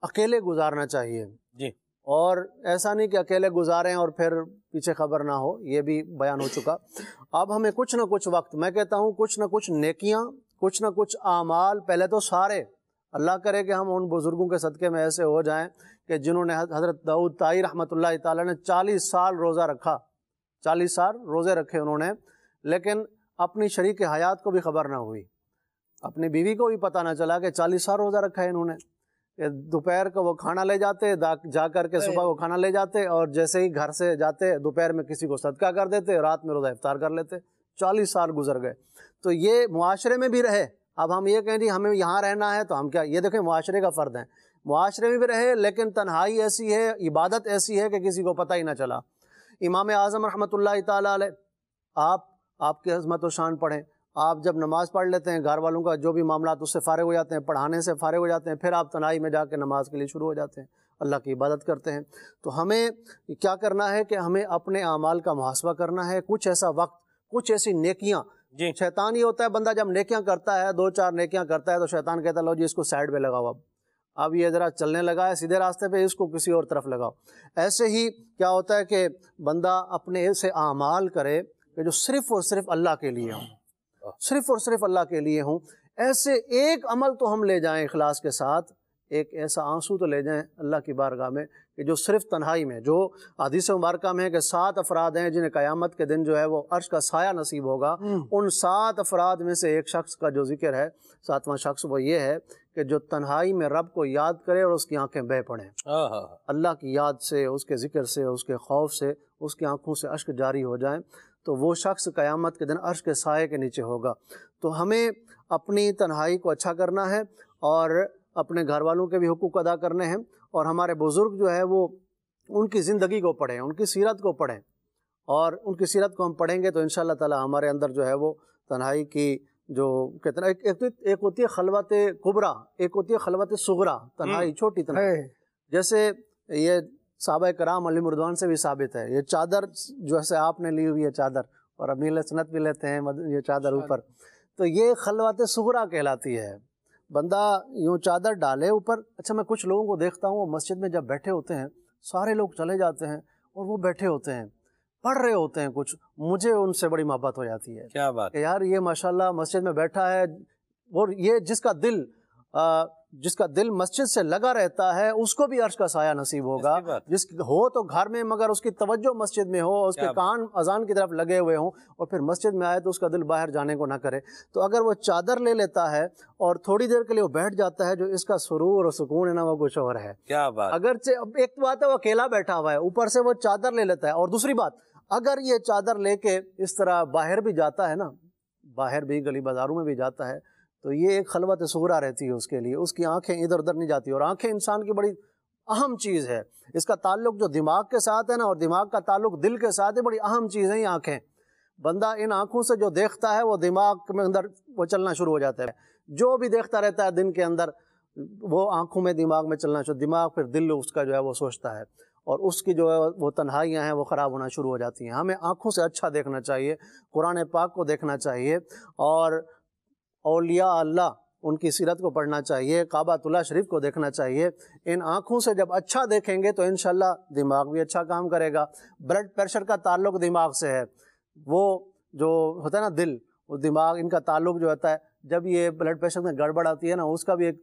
اکیلے گزارنا چاہیے۔ جی، اور ایسا نہیں کہ اکیلے گزاریں اور پھر پیچھے خبر نہ ہو، یہ بھی بیان ہو چکا۔ اب ہمیں کچھ نہ کچھ وقت، میں کہتا ہوں کچھ نہ کچھ نیکیاں، کچھ نہ کچھ اعمال، پہلے تو سارے، اللہ کرے کہ ہم ان بزرگوں کے صدقے میں ایسے ہو جائیں کہ جنہوں نے، حضرت داؤد طائی رحمۃ اللہ تعالیٰ نے 40 سال روزہ رکھا، 40 سال روزے رکھے انہوں نے، لیکن اپنی شریک حیات کو بھی خبر نہ ہوئی، اپنی بیوی کو بھی پتہ نہ چلا کہ 40 سال روزہ رکھا ہے انہوں نے۔ کہ دوپہر کو وہ کھانا لے جاتے، جا کر کے صبح وہ کھانا لے جاتے، اور جیسے ہی گھر سے جاتے دوپہر میں کسی کو صدقہ کر دیتے، رات میں روزہ افطار کر لیتے۔ 40 سال گزر گئے۔ تو یہ معاشرے میں بھی رہے۔ اب ہم یہ کہیں جی ہمیں یہاں رہنا ہے تو ہم کیا، یہ دیکھیں معاشرے کا فرد ہے، معاشرے میں بھی رہے، لیکن تنہائی ایسی ہے، عبادت ایسی ہے کہ کسی کو پتہ ہی نہ چلا۔ امام اعظم رحمۃ اللہ تعالیٰ علیہ، آپ کی عظمت و شان پڑھیں، آپ جب نماز پڑھ لیتے ہیں، گھر والوں کا جو بھی معاملات اس سے فارغ ہو جاتے ہیں، پڑھانے سے فارغ ہو جاتے ہیں، پھر آپ تنہائی میں جا کے نماز کے لیے شروع ہو جاتے ہیں، اللہ کی عبادت کرتے ہیں۔ تو ہمیں کیا کرنا ہے کہ ہمیں اپنے اعمال کا محاسبہ کرنا ہے، کچھ ایسا وقت، کچھ ایسی نیکیاں۔ شیطان ہی ہوتا ہے، بندہ جب نیکیاں کرتا ہے، 2-4 نیکیاں کرتا ہے تو شیطان کہتا ہے لو جی اس کو سائڈ پہ لگاؤ، اب یہ ذرا چلنے لگا ہے سیدھے راستے پہ، اس کو کسی اور طرف لگاؤ۔ ایسے ہی کیا ہوتا ہے کہ بندہ اپنے ایسے اعمال کرے کہ جو صرف اور صرف اللہ کے لیے ہوں، صرف اور صرف اللہ کے لیے ہوں۔ ایسے ایک عمل تو ہم لے جائیں اخلاص کے ساتھ، ایک ایسا آنسو تو لے جائیں اللہ کی بارگاہ میں کہ جو صرف تنہائی میں، جو حدیث مبارکہ میں ہے کہ 7 افراد ہیں جنہیں قیامت کے دن جو ہے وہ عرش کا سایہ نصیب ہوگا، ان 7 افراد میں سے ایک شخص کا جو ذکر ہے، 7واں شخص وہ یہ ہے کہ جو تنہائی میں رب کو یاد کرے اور اس کی آنکھیں بہہ پڑیں، اللہ کی یاد سے، اس کے ذکر سے، اس کے خوف سے اس کی آنکھوں سے اشک جاری ہو جائیں، تو وہ شخص قیامت کے دن عرش کے سائے کے نیچے ہوگا۔ تو ہمیں اپنی تنہائی کو اچھا کرنا ہے اور اپنے گھر والوں کے بھی حقوق ادا کرنے ہیں، اور ہمارے بزرگ جو ہے وہ ان کی زندگی کو پڑھیں، ان کی سیرت کو پڑھیں، اور ان کی سیرت کو ہم پڑھیں گے تو انشاءاللہ تعالی ہمارے اندر جو ہے وہ تنہائی کی جو کہتے ہیں ایک ہوتی ہے خلوت کبریٰ، ایک ہوتی ہے خلوت صغریٰ، تنہائی چھوٹی تنہائی، جیسے یہ صحابہ کرام علیہ مردوان سے بھی ثابت ہے۔ یہ چادر جو ہے آپ نے لی ہوئی ہے چادر، اور امیر سنت بھی لیتے ہیں یہ چادر اوپر، تو یہ خلوت صغریٰ کہلاتی ہے۔ بندہ یوں چادر ڈالے اوپر۔ اچھا میں کچھ لوگوں کو دیکھتا ہوں وہ مسجد میں جب بیٹھے ہوتے ہیں، سارے لوگ چلے جاتے ہیں اور وہ بیٹھے ہوتے ہیں پڑھ رہے ہوتے ہیں کچھ، مجھے ان سے بڑی محبت ہو جاتی ہے۔ کیا بات کہ یار یہ ماشاءاللہ مسجد میں بیٹھا ہے، اور یہ جس کا دل مسجد سے لگا رہتا ہے اس کو بھی عرش کا سایہ نصیب ہوگا۔ جس ہو تو گھر میں مگر اس کی توجہ مسجد میں ہو، اس کے کان اذان کی طرف لگے ہوئے ہوں، اور پھر مسجد میں آئے تو اس کا دل باہر جانے کو نہ کرے۔ تو اگر وہ چادر لے لیتا ہے اور تھوڑی دیر کے لیے وہ بیٹھ جاتا ہے، جو اس کا سرور اور سکون ہے نا وہ کچھ اور ہے۔ کیا بات! اگرچہ ایک بات ہے وہ اکیلا بیٹھا ہوا ہے، اوپر سے وہ چادر لے لیتا ہے، اور دوسری بات اگر یہ چادر لے کے اس طرح باہر بھی جاتا ہے نا، باہر بھی گلی بازاروں میں بھی جاتا ہے، تو یہ ایک خلوت صغریٰ رہتی ہے اس کے لیے، اس کی آنکھیں ادھر ادھر نہیں جاتی، اور آنکھیں انسان کی بڑی اہم چیز ہے۔ اس کا تعلق جو دماغ کے ساتھ ہے نا، اور دماغ کا تعلق دل کے ساتھ ہے، بڑی اہم چیز ہے یہ آنکھیں۔ بندہ ان آنکھوں سے جو دیکھتا ہے وہ دماغ میں اندر وہ چلنا شروع ہو جاتا ہے، جو بھی دیکھتا رہتا ہے دن کے اندر وہ آنکھوں میں دماغ میں چلنا شروع، دماغ پھر دل اس کا جو ہے وہ سوچتا ہے، اور اس کی جو ہے وہ تنہائیاں ہیں وہ خراب ہونا شروع ہو جاتی ہیں۔ ہمیں آنکھوں سے اچھا دیکھنا چاہیے، قرآن پاک کو دیکھنا چاہیے، اور اولیاء اللہ ان کی سیرت کو پڑھنا چاہیے، کعبۃ اللہ شریف کو دیکھنا چاہیے۔ ان آنکھوں سے جب اچھا دیکھیں گے تو انشاءاللہ دماغ بھی اچھا کام کرے گا۔ بلڈ پریشر کا تعلق دماغ سے ہے، وہ جو ہوتا ہے نا دل، وہ دماغ، ان کا تعلق جو ہوتا ہے، جب یہ بلڈ پریشر میں گڑبڑ آتی ہے نا، اس کا بھی ایک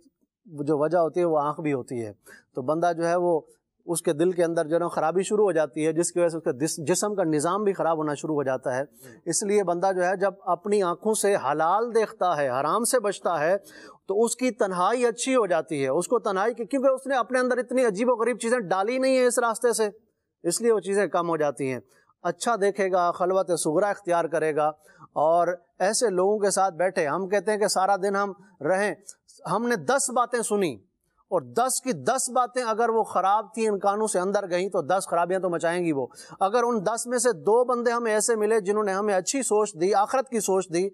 جو وجہ ہوتی ہے وہ آنکھ بھی ہوتی ہے۔ تو بندہ جو ہے وہ اس کے دل کے اندر جو ہے نا خرابی شروع ہو جاتی ہے، جس کی وجہ سے اس کے جسم کا نظام بھی خراب ہونا شروع ہو جاتا ہے۔ اس لیے بندہ جو ہے جب اپنی آنکھوں سے حلال دیکھتا ہے، حرام سے بچتا ہے، تو اس کی تنہائی اچھی ہو جاتی ہے۔ اس کو تنہائی کی، کیونکہ اس نے اپنے اندر اتنی عجیب و غریب چیزیں ڈالی نہیں ہیں اس راستے سے، اس لیے وہ چیزیں کم ہو جاتی ہیں۔ اچھا دیکھے گا، خلوت صغریٰ اختیار کرے گا، اور ایسے لوگوں کے ساتھ بیٹھے۔ ہم کہتے ہیں کہ سارا دن ہم رہیں، ہم نے 10 باتیں سنی، اور 10 کی 10 باتیں اگر وہ خراب تھیں، ان کانوں سے اندر گئیں، تو 10 خرابیاں تو مچائیں گی وہ۔ اگر ان 10 میں سے 2 بندے ہمیں ایسے ملے جنہوں نے ہمیں اچھی سوچ دی، آخرت کی سوچ دی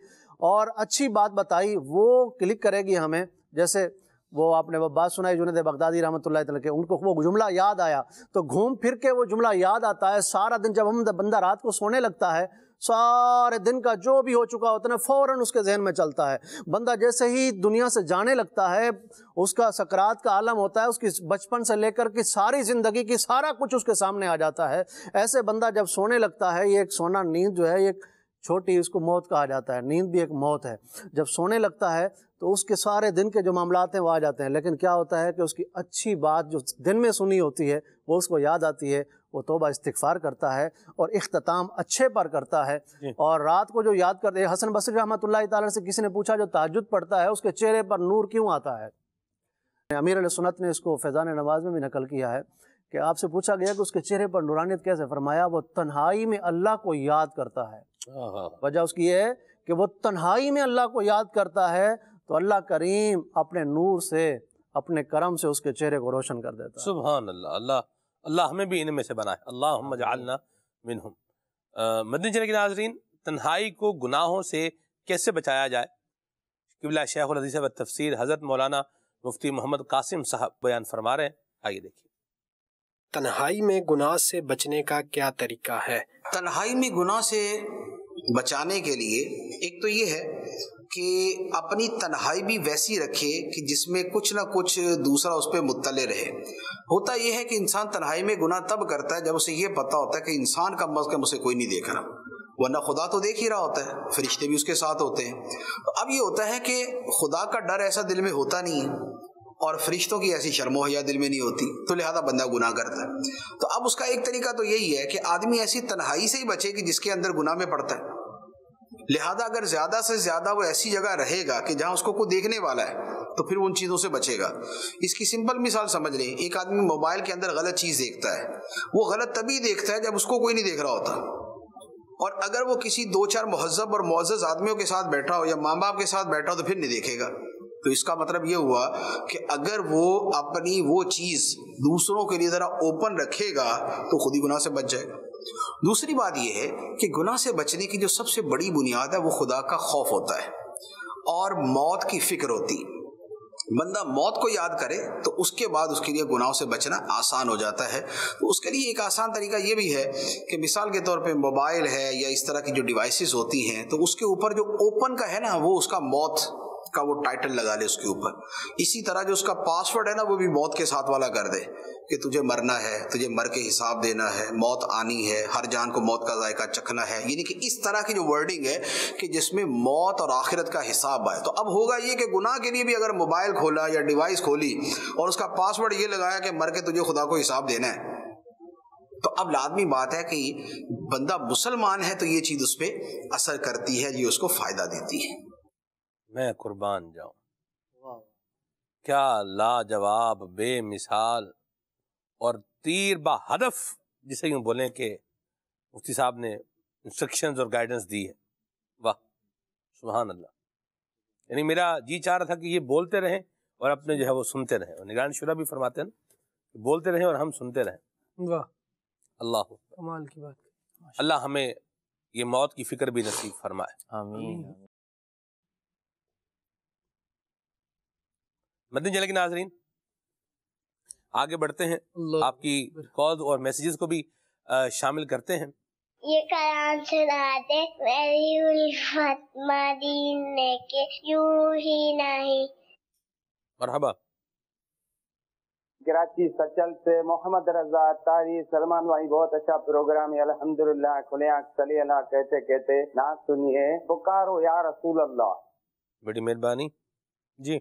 اور اچھی بات بتائی، وہ کلک کرے گی ہمیں۔ جیسے وہ آپ نے وہ بات سنائی جنید بغدادی رحمۃ اللہ تعالیٰ کے، ان کو وہ جملہ یاد آیا، تو گھوم پھر کے وہ جملہ یاد آتا ہے سارا دن۔ جب ہم بندہ رات کو سونے لگتا ہے، سارے دن کا جو بھی ہو چکا ہوتا ہے فوراً اس کے ذہن میں چلتا ہے۔ بندہ جیسے ہی دنیا سے جانے لگتا ہے، اس کا سکرات کا عالم ہوتا ہے، اس کی بچپن سے لے کر کے ساری زندگی کی سارا کچھ اس کے سامنے آ جاتا ہے۔ ایسے بندہ جب سونے لگتا ہے، یہ ایک سونا، نیند جو ہے ایک چھوٹی، اس کو موت کہا جاتا ہے، نیند بھی ایک موت ہے۔ جب سونے لگتا ہے تو اس کے سارے دن کے جو معاملات ہیں وہ آ جاتے ہیں، لیکن کیا ہوتا ہے کہ اس کی اچھی بات جو دن میں سنی ہوتی ہے وہ اس کو یاد آتی ہے، وہ توبہ استغفار کرتا ہے اور اختتام اچھے پر کرتا ہے۔ اور رات کو جو یاد کرتے ہیں، حسن بصری رحمۃ اللہ تعالیٰ سے کسی نے پوچھا جو تہجد پڑھتا ہے اس کے چہرے پر نور کیوں آتا ہے؟ امیر علیہ سنت نے اس کو فیضان نواز میں بھی نقل کیا ہے کہ آپ سے پوچھا گیا کہ اس کے چہرے پر نورانیت کیسے؟ فرمایا وہ تنہائی میں اللہ کو یاد کرتا ہے۔ وجہ اس کی یہ ہے کہ وہ تنہائی میں اللہ کو یاد کرتا ہے، تو اللہ کریم اپنے نور سے، اپنے کرم سے اس کے چہرے کو روشن کر دیتا ہے۔ سبحان اللہ، اللہ ہمیں بھی ان میں سے بنائے، اللہم اجعلنا منہم۔ مدنی چینل کے ناظرین، تنہائی کو گناہوں سے کیسے بچایا جائے، قبلہ شیخ الحدیث و تفسیر حضرت مولانا مفتی محمد قاسم صاحب بیان فرما رہے ہیں، آئیے دیکھیے۔ تنہائی میں گناہ سے بچنے کا کیا طریقہ ہے؟ تنہائی میں گناہ سے بچانے کے لیے ایک تو یہ ہے کہ اپنی تنہائی بھی ویسی رکھے کہ جس میں کچھ نہ کچھ دوسرا اس پہ مطلع رہے۔ ہوتا یہ ہے کہ انسان تنہائی میں گناہ تب کرتا ہے جب اسے یہ پتا ہوتا ہے کہ انسان کم از کم اسے کوئی نہیں دیکھ رہا، ورنہ خدا تو دیکھ ہی رہا ہوتا ہے، فرشتے بھی اس کے ساتھ ہوتے ہیں۔ اب یہ ہوتا ہے کہ خدا کا ڈر ایسا دل میں ہوتا نہیں ہے، اور فرشتوں کی ایسی شرم و حیا دل میں نہیں ہوتی، تو لہذا بندہ گناہ کرتا ہے۔ تو اب اس کا ایک طریقہ تو یہی ہے کہ آدمی ایسی تنہائی سے ہی بچے کہ جس کے اندر گناہ میں پڑتا ہے۔ لہذا اگر زیادہ سے زیادہ وہ ایسی جگہ رہے گا کہ جہاں اس کو کوئی دیکھنے والا ہے، تو پھر وہ ان چیزوں سے بچے گا۔ اس کی سمپل مثال سمجھ لیں، ایک آدمی موبائل کے اندر غلط چیز دیکھتا ہے، وہ غلط تبھی دیکھتا ہے جب اس کو کوئی نہیں دیکھ رہا ہوتا، اور اگر وہ کسی 2-4 مہذب اور معزز آدمیوں کے ساتھ بیٹھا ہو یا ماں باپ کے ساتھ بیٹھا ہو تو پھر نہیں دیکھے گا۔ تو اس کا مطلب یہ ہوا کہ اگر وہ اپنی وہ چیز دوسروں کے لیے ذرا اوپن رکھے گا تو خود ہی گناہ سے بچ جائے گا۔ دوسری بات یہ ہے کہ گناہ سے بچنے کی جو سب سے بڑی بنیاد ہے وہ خدا کا خوف ہوتا ہے اور موت کی فکر ہوتی۔ بندہ موت کو یاد کرے تو اس کے بعد اس کے لیے گناہوں سے بچنا آسان ہو جاتا ہے۔ تو اس کے لیے ایک آسان طریقہ یہ بھی ہے کہ مثال کے طور پہ موبائل ہے یا اس طرح کی جو ڈیوائسز ہوتی ہیں تو اس کے اوپر جو اوپن کا ہے نا وہ اس کا موت کا وہ ٹائٹل لگا لے اس کے اوپر۔ اسی طرح جو اس کا پاسورڈ ہے نا وہ بھی موت کے ساتھ والا کر دے کہ تجھے مرنا ہے، تجھے مر کے حساب دینا ہے، موت آنی ہے، ہر جان کو موت کا ذائقہ چکھنا ہے، یعنی کہ اس طرح کی جو ورڈنگ ہے کہ جس میں موت اور آخرت کا حساب آئے۔ تو اب ہوگا یہ کہ گناہ کے لیے بھی اگر موبائل کھولا یا ڈیوائس کھولی اور اس کا پاسورڈ یہ لگایا کہ مر کے تجھے خدا کو حساب دینا ہے، تو اب لازمی بات ہے کہ بندہ مسلمان ہے تو یہ چیز اس پہ اثر کرتی ہے، یہ اس کو فائدہ دیتی ہے۔ میں قربان جاؤں، کیا لاجواب، بے مثال اور تیر با ہدف جسے یوں بولیں کہ مفتی صاحب نے انسٹرکشنز اور گائیڈنس دی ہے۔ واہ سبحان اللہ۔ یعنی میرا جی چاہ رہا تھا کہ یہ بولتے رہیں اور اپنے جو ہے وہ سنتے رہیں، اور نگران شورا بھی فرماتے ہیں نا بولتے رہیں اور ہم سنتے رہیں۔ واہ اللہ کمال کی بات۔ اللہ ہمیں یہ موت کی فکر بھی نصیب فرمائے۔ آمین۔ مدنی چینل کے ناظرین آگے بڑھتے ہیں، آپ کی کالز اور میسیجز کو بھی شامل کرتے ہیں۔ یہ کلام سنا دے میری الفت مدینے کے یوں ہی نہیں۔ مرحبا۔ کراچی سچل سے محمد رضا تاری۔ سلمان بھائی بہت اچھا پروگرام ہے الحمدللہ۔ کھلے آنکھ صلی اللہ کہتے کہتے نعت سنیے، پکارو یا رسول اللہ۔ بڑی مہربانی جی۔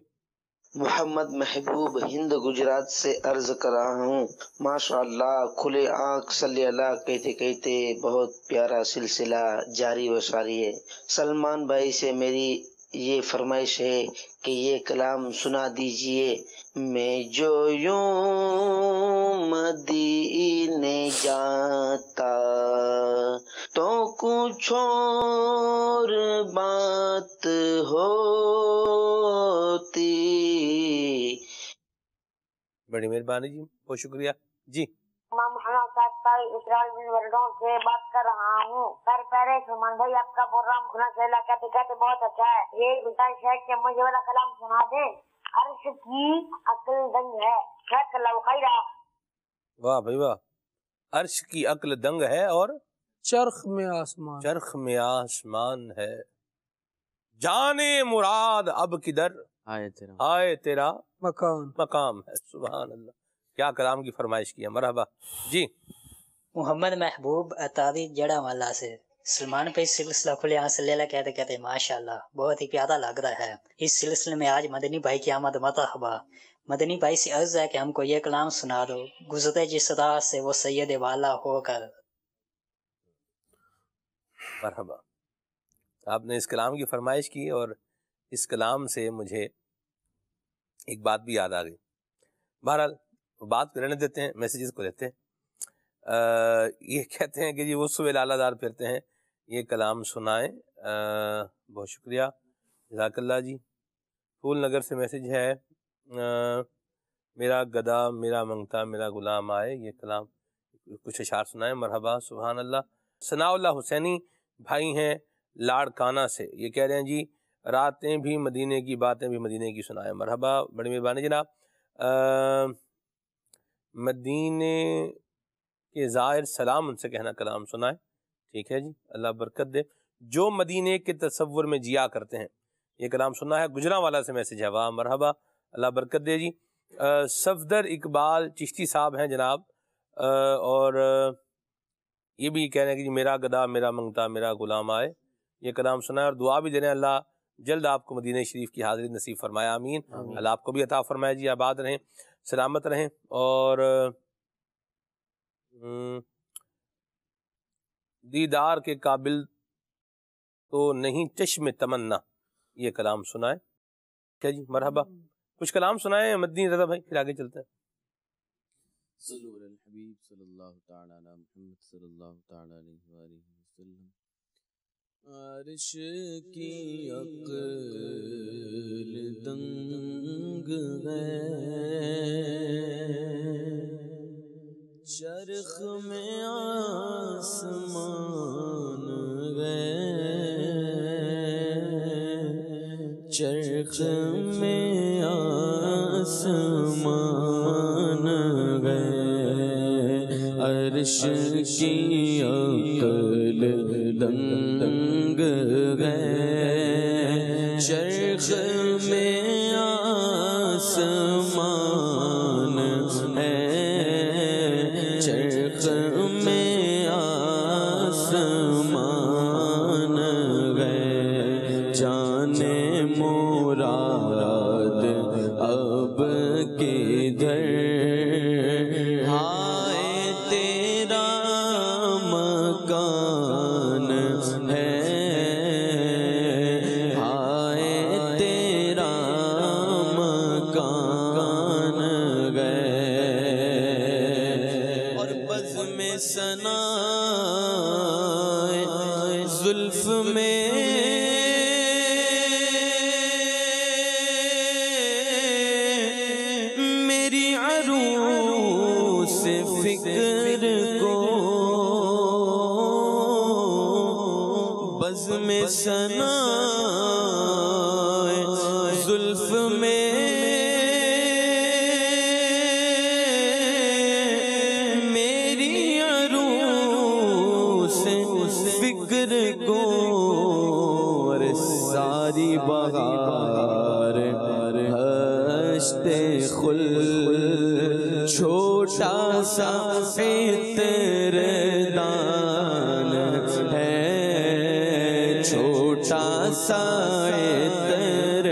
محمد محبوب ہند گجرات سے عرض کر رہا ہوں، ماشاء اللہ کھلے آنکھ صلی اللہ کہتے کہتے بہت پیارا سلسلہ جاری و ساری ہے۔ سلمان بھائی سے میری یہ فرمائش ہے کہ یہ کلام سنا دیجئے، میں جو یوں مدینے جاتا تو کچھ اور بات ہوتی۔ بڑی مہربانی جی، بہت شکریہ جی۔ میں محمد صاحب اسرائیل بن ورڈوں سے بات کر رہا ہوں۔ سر پہلے سلمان بھائی آپ کا پروگرام کھلا چلا کہتے کہتے بہت اچھا ہے۔ یہ گزارش ہے کہ مجھے والا کلام سنا دیں، عرش کی عقل دنگ ہے۔ جزاک اللہ خیرا۔ واہ بھائی واہ، عرش کی عقل دنگ ہے اور چرخ میں آسمان، چرخ میں آسمان ہے، جانے مراد اب کدھر آئے تیرا مقام ہے۔ سبحان اللہ، کیا کلام کی فرمائش کی ہے۔ مرحبا جی۔ محمد محبوب اتاری جڑا والا سے سلمان پہ سلسلہ کھلے آنکھ صلی اللہ کہتے کہتے ماشاءاللہ بہت ہی پیارا لگ رہا ہے۔ اس سلسلے میں آج مدنی بھائی کی آمد مرحبا۔ مدنی بھائی سے عرض ہے کہ ہم کو یہ کلام سنا دو، گزرے جس راہ سے وہ سید والا ہو کر۔ مرحبا، آپ نے اس کلام کی فرمائش کی اور اس کلام سے مجھے ایک بات بھی یاد آ گئی۔ بہرحال بات کو رہنے دیتے ہیں، میسیجز کو لیتے ہیں۔ یہ کہتے ہیں کہ جی وہ صبح لالہ دار پھرتے ہیں، یہ کلام سنائیں۔ بہت شکریہ، جزاک اللہ جی۔ پھول نگر سے میسیج ہے، میرا گدا میرا منگتا میرا غلام آئے، یہ کلام کچھ اشعار سنائیں۔ مرحبا، سبحان اللہ۔ ثناء اللہ حسینی بھائی ہیں لاڑکانہ سے، یہ کہہ رہے ہیں جی راتیں بھی مدینے کی باتیں بھی مدینے کی سنائیں۔ مرحبا، بڑی مہربانی جناب۔ مدینے کے زائر سلام، ان سے کہنا کلام سنائیں۔ ٹھیک ہے جی، اللہ برکت دے۔ جو مدینے کے تصور میں جیا کرتے ہیں، یہ کلام سننا ہے۔ گجراں والا سے میسج ہے، واہ مرحبا، اللہ برکت دے جی۔ صفدر اقبال چشتی صاحب ہیں جناب، اور یہ بھی کہہ رہے ہیں کہ جی میرا گدا میرا منگتا میرا غلام آئے، یہ کلام سنا ہے، اور دعا بھی دے رہے ہیں اللہ جلد آپ کو مدینہ شریف کی حاضری نصیب فرمایا، آمین۔ اللہ آپ کو بھی عطا فرمائے جی، آباد رہیں، سلامت رہیں۔ اور دیدار کے قابل تو نہیں چشم تمنا، یہ کلام سنائے۔ ٹھیک ہے جی، مرحبا۔ کچھ کلام سنائیں مدنی رضا بھائی، پھر آگے چلتے ہیں۔ صلو علی الحبیب صلی اللہ تعالی علی محمد صلی اللہ تعالی علیہ وآلہ وسلم۔ عرش کی عقل دنگ ہے، چرخ میں آسمان ہے، چرخ میں آسمان ہے، عرش کی عقل دنگ ہے، چرخ میں آسمان ہے، چرخ میں آسمان ہے، جانے مراد اب کدھر، ہائے تیرا مکان ہے، ہائے تیرا مکان ہے، اور بزم ثنا زلف میں میری عروس فکر کو، بزم ثنا زلف میں میری عروس فکر کو، اور ساری بہار ہشتے خل، چھوٹا سا عطر دان ہے، چھوٹا سا عطر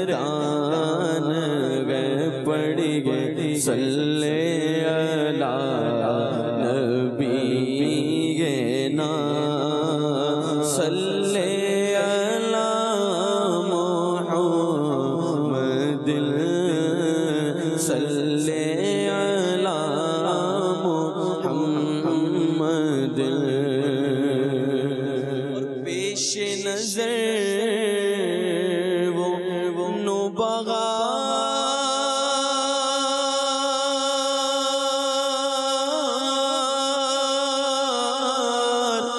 دان ہے، پڑ گئے صلی علی نبی نا، صلی علی محمد، صلی علی محمد، اور پیش نظر وہ نوبغار،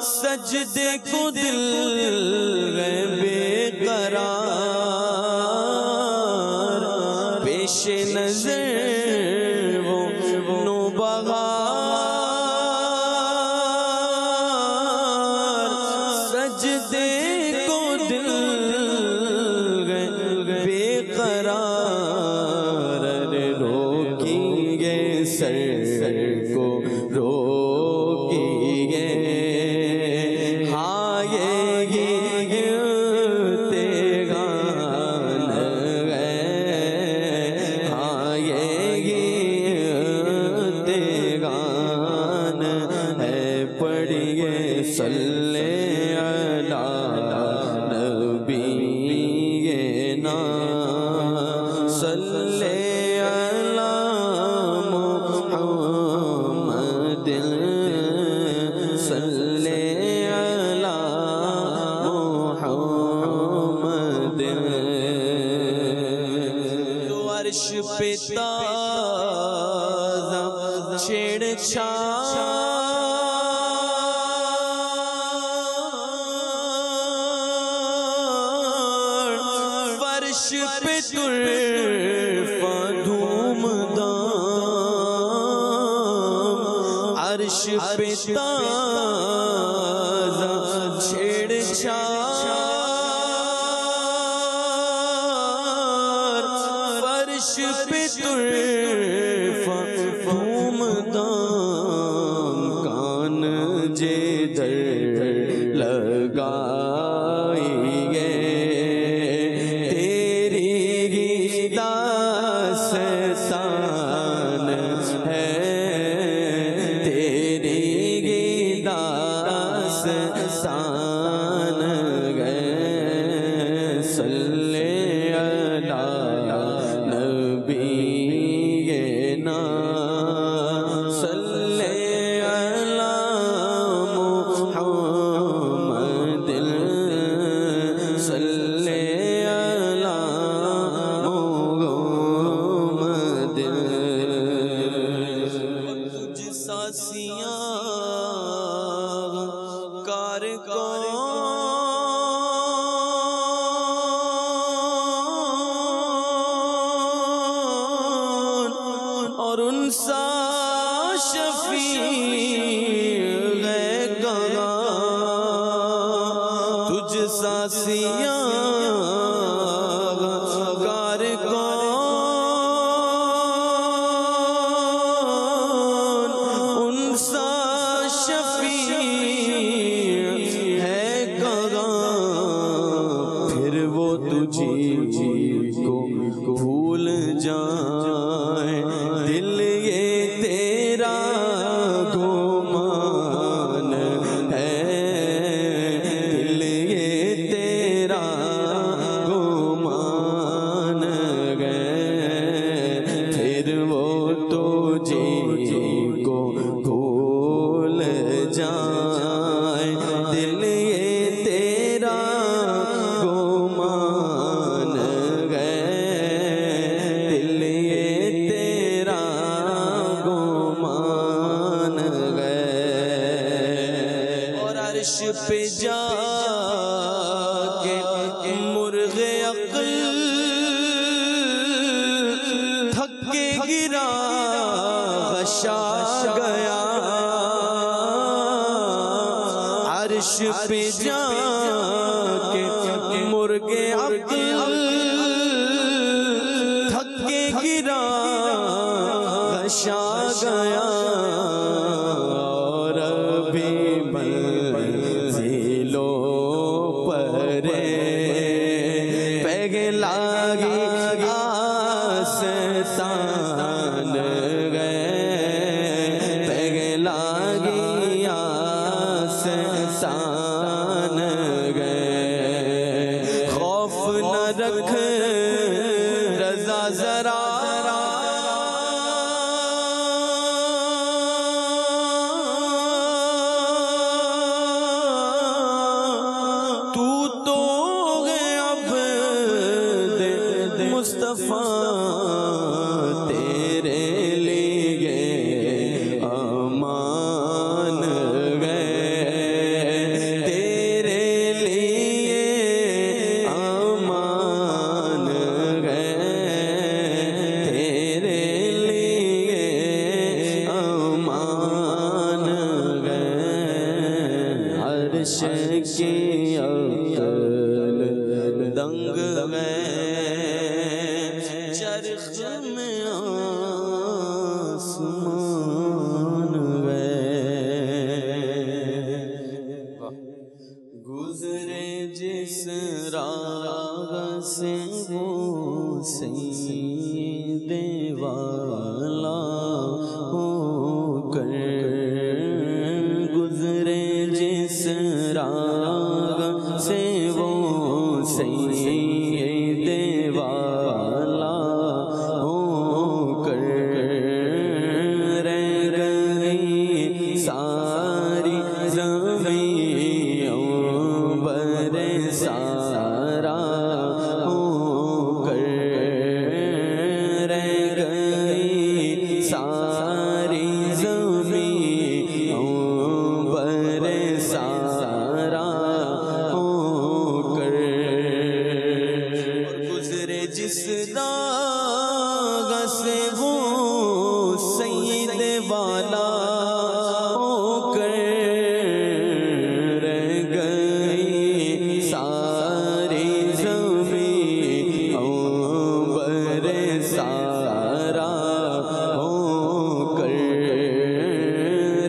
سجدے کو دل ہے بے قرار، پیش نظر وہ نوبغار، سجدے کو دل ہے بے قرار، روکیں گے سر کو روکیں گے، ہاں یہ تیغان ہے، ہاں یہ تیغان ہے، پڑھیے صلی علی نبی نا، صلی علی محمد، صلی علی محمد، تو عرش پہ تازہ چھیڑ چھاڑ، فرش پہ طرفہ دھوم دام، عرش پہ تازہ چھیڑ چھاڑ، فرش پہ طرفہ دھوم دام، کان جدھر لگائی گے تیری ہی داستان ہے، تیری ہی داستان اور ان سا شفیع ہے کہاں تجھ سا سیاہ کار کون ان سا شفیع ہے کہاں پھر وہ تجھی کو بھول جائیں دل یہ تیرا گمان ہے دل یہ تیرا گمان ہے پھر وہ تجھی کو بھول جائیں دل یہ تیرا گمان ہے دل یہ تیرا گمان ہے اور عرش پہ جا کے مرغ عقل تھک کے گرا غشا گیا عرش پہ جا کے مرغ عقل تھک کے گرا غشا گیا اور ابھی منزلوں پر پگلا گی آستان گئے پگلا گی آستان گئے خوف نہ رکھ رضا ذرا تو عبد مصطفیٰ تیرے لیے امان گئے تیرے لیے امان گئے تیرے لیے امان گئے عرش کی عقل دنگ میں چرخ میں آسمان گئے گزرے جس راہ سے وہ سید والا ہو کر گزرے جس راہ سے وہ سید والا ہو کر رہ گئی ساری زمینوں پر سارا ہو کر رہ گئی ساری زمینوں پر سارا ہو کر گزرے جس راہ سے وہ سید والا ہو کر رہ گئی ساری زمینوں پر سارا ہو کر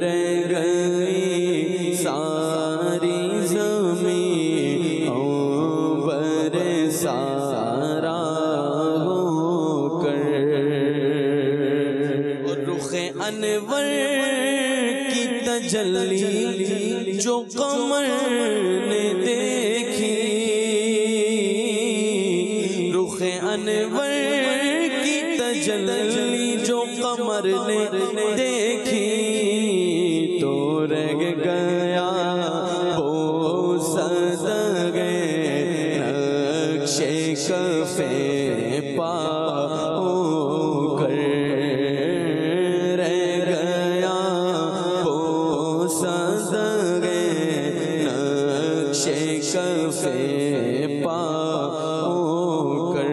رہ گئی ساری زمینوں پر سارا ہو کر اور رخ انور کی تجلی جو قمر نے دیکھی رخ انور کی تجلی جو قمر نے دیکھی تو رہ گیا وہ صدقے نقش کفے پا ہو کر رہ گیا وہ صدقے نقش کفے پا ہو کر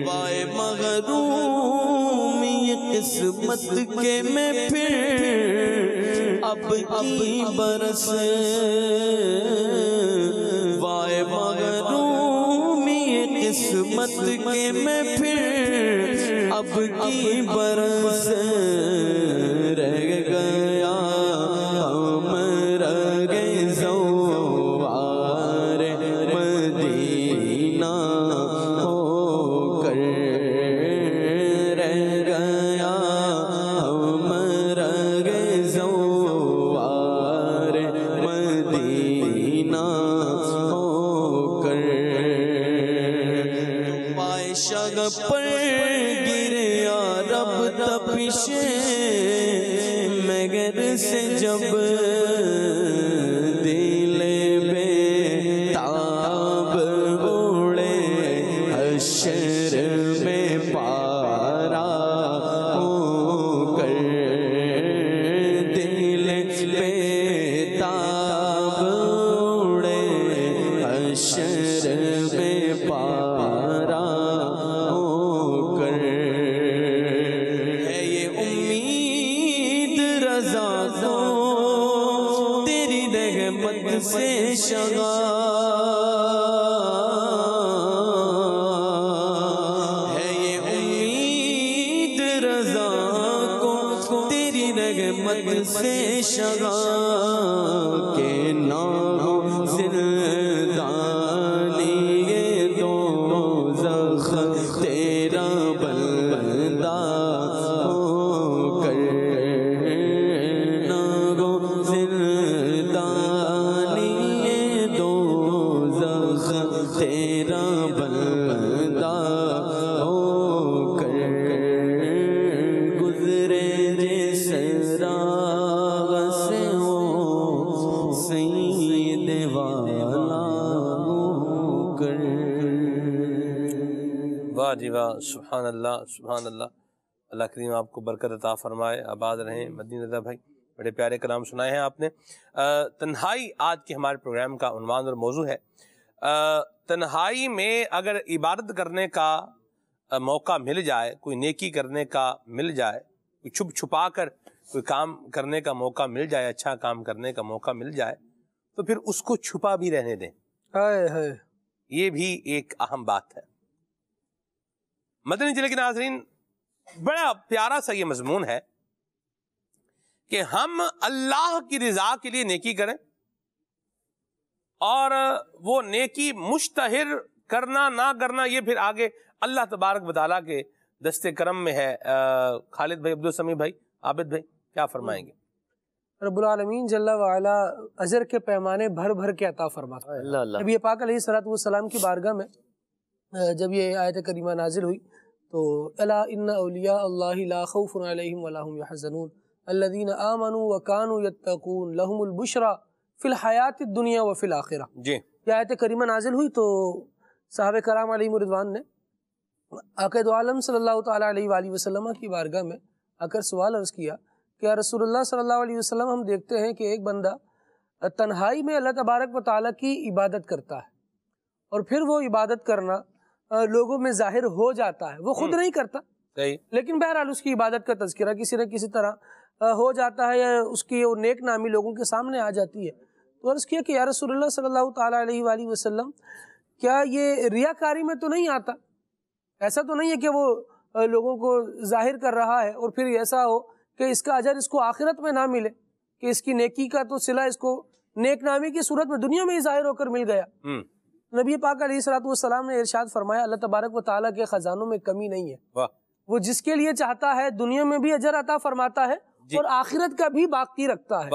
وائے مغرومی قسمت کے میں پھر اب کی برس وائے مغرومی قسمت کے میں پھر اب کی برس رہ گیا ہم رہ گئے زوار مدینہ ہو کر رہ گیا ہم رہ گئے زوار مدینہ ہو کر پائے شگ پر گرے یا رب تپشے مگر سے جب دل بے تاب اڑے حشر میں پارا ہو کر دل بے تاب اڑے حشر میں پارا ہو کر ہے یہ امید رضا کو تیری رحمت سے شغا ہے یہ امید رضا کو تیری رحمت سے شغا کہ نہ ہو زندانی یہ دوزخ تیرا بندہ ہو کر نہ ہو زندانی یہ دوزخ تیرا بندہ ہو کر گزرے جس راہ سے ہو سید والا ہو کر واہ جی واہ، سبحان اللہ سبحان اللہ۔ اللہ کریم آپ کو برکت عطا فرمائے، آباد رہیں۔ مدنی رضا بھائی بڑے پیارے کلام سنائے ہیں آپ نے۔ تنہائی آج کے ہمارے پروگرام کا عنوان اور موضوع ہے۔ تنہائی میں اگر عبادت کرنے کا موقع مل جائے، کوئی نیکی کرنے کا مل جائے، کوئی چھپ چھپا کر کوئی کام کرنے کا موقع مل جائے، اچھا کام کرنے کا موقع مل جائے، تو پھر اس کو چھپا بھی رہنے دیں۔ یہ بھی ایک اہم بات ہے۔ مدنی چینل کے ناظرین، بڑا پیارا سا یہ مضمون ہے کہ ہم اللہ کی رضا کے لیے نیکی کریں، اور وہ نیکی مشتہر کرنا نہ کرنا یہ پھر آگے اللہ تبارک و تعالیٰ کے دست کرم میں ہے۔ خالد بھائی، عبدالسمیع بھائی، عابد بھائی کیا فرمائیں گے؟ رب العالمین جل وعلا اجر کے پیمانے بھر بھر کے عطا فرماتا ہے۔ نبی پاک علیہ الصلوۃ والسلام کی بارگاہ میں جب یہ آیت کریمہ نازل ہوئی تو الا ان اولیاء اللہ لا خوف علیہم ولا هم يحزنون الذین آمنوا وکانوا یتقون لهم البشرى فی الحیات الدنیا وفی الآخرہ۔ جی، یہ آیت کریمہ نازل ہوئی تو صحابہ کرام علیہم رضوان نے آقا دو عالم صلی اللہ تعالیٰ علیہ وآلہ وسلم کی بارگاہ میں آ کر سوال عرض کیا کہ یا رسول اللہ صلی اللہ علیہ وسلم، ہم دیکھتے ہیں کہ ایک بندہ تنہائی میں اللہ تبارک و تعالیٰ کی عبادت کرتا ہے، اور پھر وہ عبادت کرنا لوگوں میں ظاہر ہو جاتا ہے، وہ خود نہیں کرتا لیکن بہرحال اس کی عبادت کا تذکرہ کسی نہ کسی طرح ہو جاتا ہے، یا اس کی وہ نیک نامی لوگوں کے سامنے آ جاتی ہے۔ تو عرض کیا کہ یا رسول اللہ صلی اللہ تعالیٰ علیہ وآلہ وسلم، کیا یہ ریاکاری میں تو نہیں آتا؟ ایسا تو نہیں ہے کہ وہ لوگوں کو ظاہر کر رہا ہے اور پھر ایسا ہو کہ اس کا اجر اس کو آخرت میں نہ ملے، کہ اس کی نیکی کا تو صلہ اس کو نیک نامی کی صورت میں دنیا میں ہی ظاہر ہو کر مل گیا۔ نبی پاک علیہ السلام نے ارشاد فرمایا اللہ تبارک و تعالیٰ کے خزانوں میں کمی نہیں ہے، وہ جس کے لیے چاہتا ہے دنیا میں بھی اجر عطا فرماتا ہے اور آخرت کا بھی باقی رکھتا ہے۔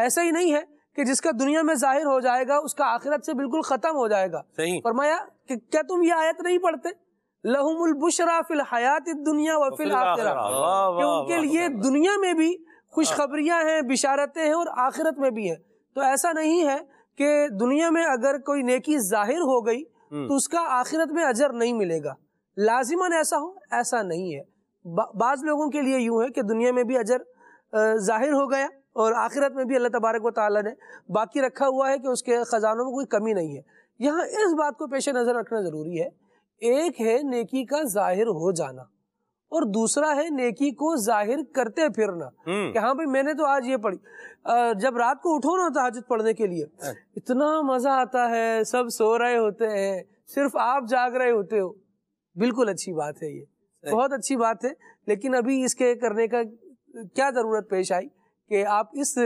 ایسا ہی نہیں ہے کہ جس کا دنیا میں ظاہر ہو جائے گا اس کا آخرت سے بالکل ختم ہو جائے گا۔ فرمایا کہ کیا تم یہ آیت نہیں پڑھتے لہم البشرا فی الحیات الدنیا وفی الآخرہ، کہ ان کے لیے دنیا میں بھی خوشخبریاں ہیں، بشارتیں ہیں، اور آخرت میں بھی ہیں۔ تو ایسا نہیں ہے کہ دنیا میں اگر کوئی نیکی ظاہر ہو گئی تو اس کا آخرت میں اجر نہیں ملے گا، لازماً ایسا ہو، ایسا نہیں ہے۔ بعض لوگوں کے لیے یوں ہے کہ دنیا میں بھی اجر ظاہر ہو گیا اور آخرت میں بھی اللہ تبارک و تعالیٰ نے باقی رکھا ہوا ہے کہ اس کے خزانوں میں کوئی کمی نہیں ہے۔ یہاں اس بات کو پیش نظر رکھنا ضروری ہے، ایک ہے نیکی کا ظاہر ہو جانا اور دوسرا ہے نیکی کو ظاہر کرتے پھرنا کہ ہاں بھائی میں نے تو آج یہ پڑھی. جب رات کو اٹھو نا تہجد پڑھنے کے لیے اتنا مزہ آتا ہے, سب سو رہے ہوتے ہیں, صرف آپ جاگ رہے ہوتے ہو. بالکل اچھی بات ہے, یہ بہت اچھی بات ہے, لیکن ابھی اس کے کرنے کا کیا ضرورت پیش آئی کہ آپ اس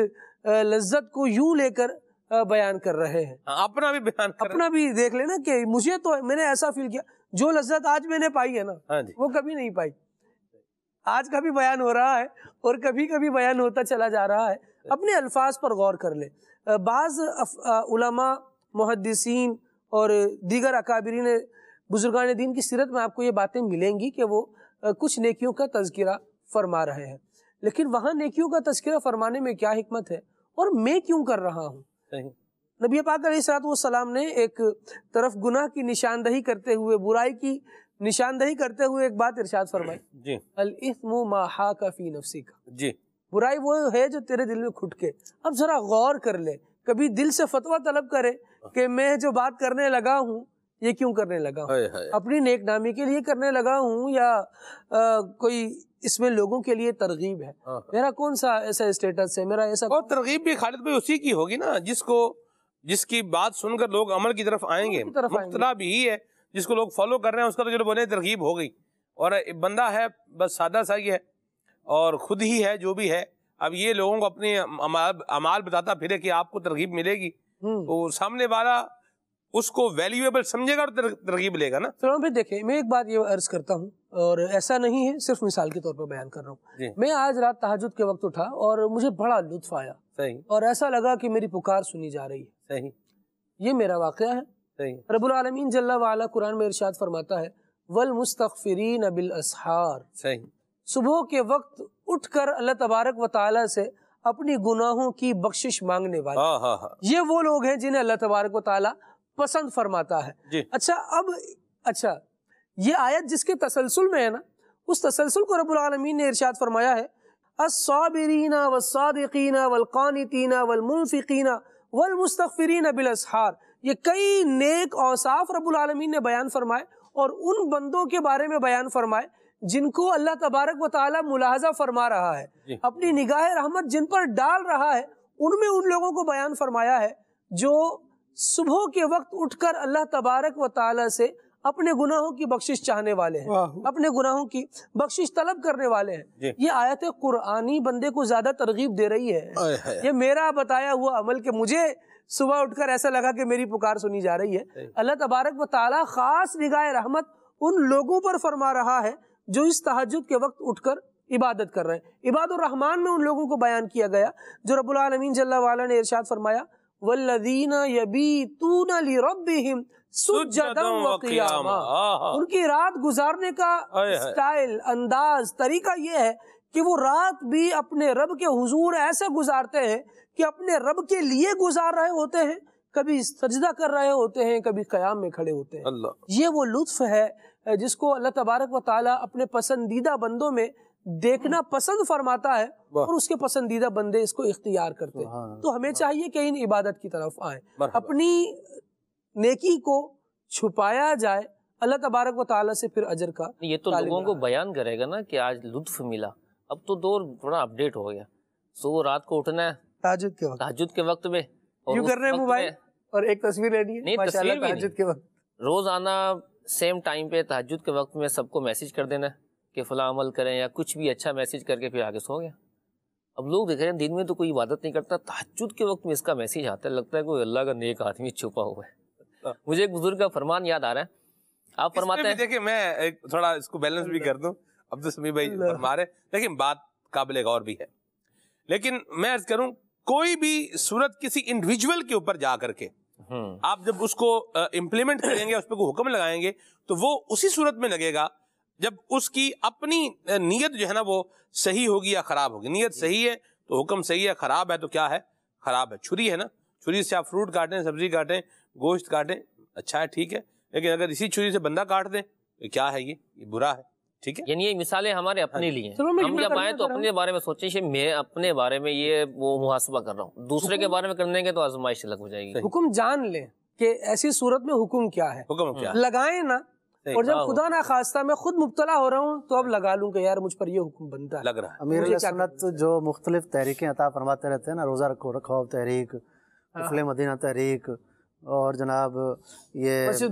لذت کو یوں لے کر بیان کر رہے ہیں. اپنا بھی بیان اپنا بھی دیکھ لینا کہ مجھے تو میں نے ایسا فیل کیا, جو لذت آج میں نے پائی ہے نا وہ کبھی نہیں پائی. آج کا بھی بیان ہو رہا ہے اور کبھی کبھی بیان ہوتا چلا جا رہا ہے. اپنے الفاظ پر غور کر لیں. بعض علماء, محدثین اور دیگر اکابرین بزرگان دین کی سیرت میں آپ کو یہ باتیں ملیں گی کہ وہ کچھ نیکیوں کا تذکرہ فرما رہے ہیں, لیکن وہاں نیکیوں کا تذکرہ فرمانے میں کیا حکمت ہے اور میں کیوں کر رہا ہوں. نبی پاک علیہ الصلوۃ والسلام نے ایک طرف گناہ کی نشاندہی کرتے ہوئے, برائی کی نشاندہی کرتے ہوئے ایک بات ارشاد فرمائی, جی الاثم ما حاک فی نفسک, جی برائی وہ ہے جو تیرے دل میں کھٹکے. اب ذرا غور کر لے, کبھی دل سے فتویٰ طلب کرے کہ میں جو بات کرنے لگا ہوں یہ کیوں کرنے لگا ہوں, اپنی نیک نامی کے لیے کرنے لگا ہوں یا کوئی اس میں لوگوں کے لیے ترغیب ہے. میرا کون سا ایسا اسٹیٹس ہے, میرا ایسا. اور ترغیب بھی خالد بھائی اسی کی ہوگی نا جس کی بات سن کر لوگ عمل کی طرف آئیں گے. مقتدا بھی ہی ہے جس کو لوگ فالو کر رہے ہیں, اس کا تو جو بولے ترغیب ہو گئی. اور بندہ ہے بس سادہ سا ہی ہے اور خود ہی ہے جو بھی ہے. اب یہ لوگوں کو اپنے اعمال بتاتا پھرے کہ آپ کو ترغیب ملے گی, تو سامنے والا اس کو ویلیویبل سمجھے گا اور ترغیب لے گا نا. سلمان بھائی دیکھیں, میں ایک بات یہ عرض کرتا ہوں اور ایسا نہیں ہے, صرف مثال کے طور پر بیان کر رہا ہوں. میں آج رات تہجد کے وقت اٹھا اور مجھے بڑا لطف آیا, اور ایسا لگا کہ میری پکار سنی جا رہی ہے. یہ میرا واقعہ ہے. رب العالمین جل وعلا قرآن میں ارشاد فرماتا ہے, والمستغفرین بالاسحار, صبح کے وقت اٹھ کر اللہ تبارک و تعالی سے اپنی گناہوں کی بخشش مانگنے والے. یہ وہ لوگ ہیں جنہیں اللہ تبارک و تعالی پسند فرماتا ہے. اچھا یہ آیت جس کے تسلسل میں ہے نا, اس تسلسل کو رب العالمین نے ارشاد فرمایا ہے, الصابرین والصادقین والقانتین والمنفقین والمستغفرین بالاسحار. یہ کئی نیک اوصاف رب العالمین نے بیان فرمائے اور ان بندوں کے بارے میں بیان فرمائے جن کو اللہ تبارک و تعالی ملاحظہ فرما رہا ہے, اپنی نگاہ رحمت جن پر ڈال رہا ہے. ان میں ان لوگوں کو بیان فرمایا ہے جو صبح کے وقت اٹھ کر اللہ تبارک و تعالی سے اپنے گناہوں کی بخشش چاہنے والے ہیں, اپنے گناہوں کی بخشش طلب کرنے والے ہیں. یہ آیت قرآنی بندے کو زیادہ ترغیب دے رہی ہے. یہ میرا بتایا ہوا عمل کہ مجھے صبح اٹھ کر ایسا لگا کہ میری پکار سنی جا رہی ہے. اللہ تبارک و تعالی خاص نگاہ رحمت ان لوگوں پر فرما رہا ہے جو اس تہجد کے وقت اٹھ کر عبادت کر رہے ہیں. عباد الرحمن میں ان لوگوں کو بیان کیا گیا جو رب العالمین جل وعلا نے ارشاد فرمایا, والذین یبیتون لربہم سجدا وقیاما. ان کی رات گزارنے کا سٹائل, انداز, طریقہ یہ ہے کہ وہ رات بھی اپنے رب کے حضور ایسے گزارتے ہیں کہ اپنے رب کے لیے گزار رہے ہوتے ہیں, کبھی سجدہ کر رہے ہوتے ہیں, کبھی قیام میں کھڑے ہوتے ہیں. یہ وہ لطف ہے جس کو اللہ تبارک و تعالیٰ اپنے پسندیدہ بندوں میں دیکھنا پسند فرماتا ہے اور اس کے پسندیدہ بندے اس کو اختیار کرتے ہیں. تو ہمیں چاہیے کہ ان عبادت کی طرف آئیں, اپنی نیکی کو چھپایا جائے, اللہ تبارک و تعالیٰ سے پھر اجر کا. یہ تو لوگوں کو بیان کرے گا نا کہ آج لطف ملا. اب تو دور بڑا اپڈیٹ ہو گیا, صبح رات کو اٹھنا ہے تہجد کے وقت میں, یوں کر رہے ہیں موبائل اور ایک تصویر لینی ہے. نہیں, تصویر بھی تہجد کے وقت روز آنا سیم ٹائم پہ تہجد کے وقت میں سب کو میسج کر دینا کہ فلاں عمل کریں یا کچھ بھی اچھا میسج کر کے پھر آگے سو گیا. اب لوگ دیکھ رہے ہیں دن میں تو کوئی عبادت نہیں کرتا, تہجد کے وقت میں اس کا میسج آتا ہے, لگتا ہے کوئی اللہ کا نیک آدمی چھپا ہوا ہے. مجھے ایک بزرگ کا فرمان یاد آ رہا ہے, آپ فرماتے ہیں. دیکھیں میں تھوڑا اس کو بیلنس بھی کر دوں, عبد السمیع بھائی فرما رہے, لیکن بات قابل غور بھی ہے. لیکن میں عرض کروں, کوئی بھی صورت کسی انڈیویجول کے اوپر جا کر کے آپ جب اس کو امپلیمنٹ کریں گے, اس پہ کوئی حکم لگائیں گے, تو وہ اسی صورت میں لگے گا جب اس کی اپنی نیت جو ہے نا وہ صحیح ہوگی یا خراب ہوگی. نیت صحیح ہے تو حکم صحیح ہے, خراب ہے تو کیا ہے, خراب ہے. چھری ہے نا, چھری سے آپ فروٹ کاٹیں, سبزی کاٹیں, گوشت کاٹیں, اچھا ہے, ٹھیک ہے, لیکن اگر اسی چھری سے بندہ کاٹ دیں تو کیا ہے, یہ برا ہے. ٹھیک ہے, یعنی یہ مثالیں ہمارے اپنے لیے ہیں. ہم جب آئیں تو اپنے بارے میں سوچیں کہ میں اپنے بارے میں یہ وہ محاسبہ کر رہا ہوں, دوسرے کے بارے میں کرنے کے تو آزمائش لگ ہو جائے گی. حکم جان لیں کہ ایسی صورت میں حکم کیا ہے, حکم کیا لگائیں نا, اور جب خدا نہ خواستہ میں خود مبتلا ہو رہا ہوں تو اب لگا لوں کہ یار مجھ پر یہ حکم بنتا ہے. لگ رہا ہے امیر علیہ سنت جو مختلف تحریکیں عطا فرماتے رہتے ہیں نا، روزہ رکھو تحریک، قفل مدینہ تحریک، اور جناب یہ مسجد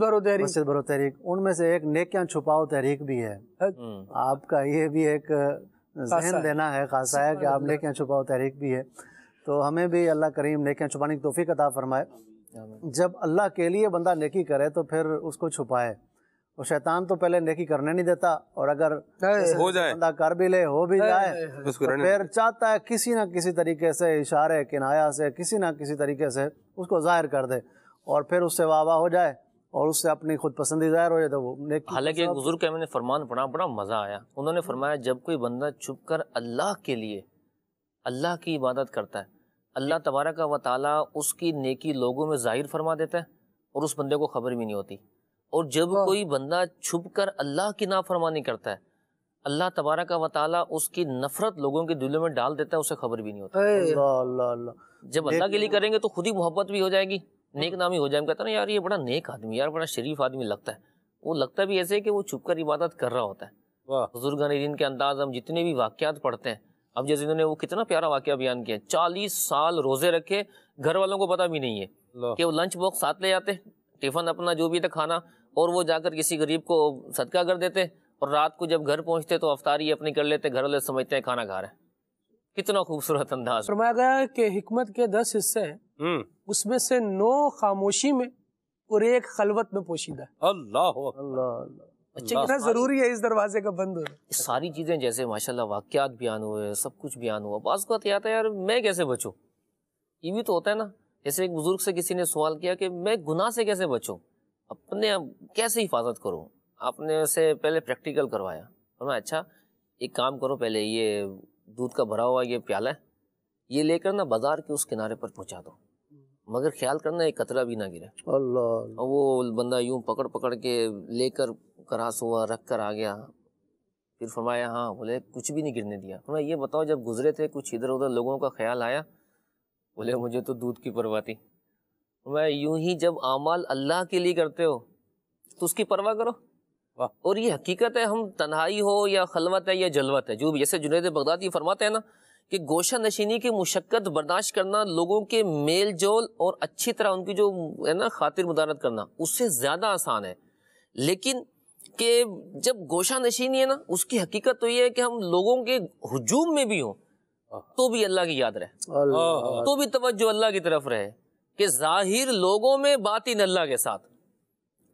برو تحریک، ان میں سے ایک نیکیاں چھپاؤ تحریک بھی ہے. آپ کا یہ بھی ایک ذہن دینا ہے خاصہ ہے کہ آپ نیکیاں چھپاؤ تحریک بھی ہے. تو ہمیں بھی اللہ کریم نیکیاں چھپانے کی توفیق عطا فرمائے. جب اللہ کے لیے بندہ نیکی کرے تو پھر اس کو چھپائے. اور شیطان تو پہلے نیکی کرنے نہیں دیتا، اور اگر ہو جائے بندہ کر بھی لے ہو بھی جائے تو پھر چاہتا ہے کسی نہ کسی طریقے سے اشارے کنایا سے کسی نہ کسی طریقے سے اس کو ظاہر کر دے، اور پھر اس سے واہ واہ ہو جائے اور اس سے اپنی خود پسندی ظاہر ہو جائے تو وہ نیکی. حالانکہ ایک بزرگ کا میں نے فرمان پڑھا، بڑا مزہ آیا. انہوں نے فرمایا جب کوئی بندہ چھپ کر اللہ کے لیے اللہ کی عبادت کرتا ہے، اللہ تبارک و تعالیٰ اس کی نیکی لوگوں میں ظاہر فرما دیتا ہے اور اس بندے کو خبر بھی نہیں ہوتی. اور جب کوئی بندہ چھپ کر اللہ کی نافرمانی کرتا ہے، اللہ تبارک و تعالیٰ اس کی نفرت لوگوں کے دلوں میں ڈال دیتا ہے، اسے خبر بھی نہیں ہوتی. اللہ جب اللہ کے لیے کریں گے تو خود ہی محبت بھی ہو جائے گی، نیک نامی ہو جائے. کہتا نا یار یہ بڑا نیک آدمی، یار بڑا شریف آدمی لگتا ہے. وہ لگتا بھی ایسے کہ وہ چھپ کر عبادت کر رہا ہوتا ہے. بزرگان دین کے انداز ہم جتنے بھی واقعات پڑھتے ہیں، اب جیسے انہوں نے وہ کتنا پیارا واقعہ بیان کیا، 40 سال روزے رکھے، گھر والوں کو پتہ بھی نہیں ہے کہ وہ لنچ باکس ساتھ لے جاتے، ٹفن اپنا جو بھی تھا کھانا، اور وہ جا کر کسی غریب کو صدقہ کر دیتے، اور رات کو جب گھر پہنچتے تو افطاری اپنی کر لیتے، گھر والے سمجھتے ہیں کھانا کھا رہے ہیں. کتنا خوبصورت انداز. فرمایا گیا ہے کہ حکمت کے 10 حصے ہیں، اس میں سے 9 خاموشی میں اور 1 خلوت میں پوشیدہ ہے. اللہ اللہ اچھا ضروری ہے اس دروازے کا بند ہونا. ساری چیزیں جیسے ماشاءاللہ واقعات بیان ہوئے، سب کچھ بیان ہوا. بعض کو آتا ہے یار میں کیسے بچوں، یہ بھی تو ہوتا ہے نا. جیسے ایک بزرگ سے کسی نے سوال کیا کہ میں گناہ سے کیسے بچوں، اپنے کیسے حفاظت کروں. آپ نے اسے پہلے پریکٹیکل کروایا. فرمایا اچھا ایک کام کرو، پہلے یہ دودھ کا بھرا ہوا یہ پیالہ ہے، یہ لے کر نا بازار کے اس کنارے پر پہنچا دو، مگر خیال کرنا ایک قطرہ بھی نہ گرے. اللہ. وہ بندہ یوں پکڑ کے لے کر کراس ہوا، رکھ کر آ گیا. پھر فرمایا ہاں، بولے کچھ بھی نہیں گرنے دیا. فرمایا یہ بتاؤ جب گزرے تھے کچھ ادھر ادھر لوگوں کا خیال آیا؟ بولے مجھے تو دودھ کی پرواہ تھی. فرمایا یوں ہی جب اعمال اللہ کے لیے کرتے ہو تو اس کی پرواہ کرو. اور یہ حقیقت ہے، ہم تنہائی ہو یا خلوت ہے یا جلوت ہے، جو بھی جیسے جنید بغدادی فرماتے ہیں نا کہ گوشہ نشینی کی مشقت برداشت کرنا، لوگوں کے میل جول اور اچھی طرح ان کی جو ہے نا خاطر مدارت کرنا، اس سے زیادہ آسان ہے. لیکن کہ جب گوشہ نشینی ہے نا، اس کی حقیقت تو یہ ہے کہ ہم لوگوں کے ہجوم میں بھی ہوں تو بھی اللہ کی یاد رہے، تو بھی توجہ اللہ کی طرف رہے، کہ ظاہر لوگوں میں باطن اللہ کے ساتھ.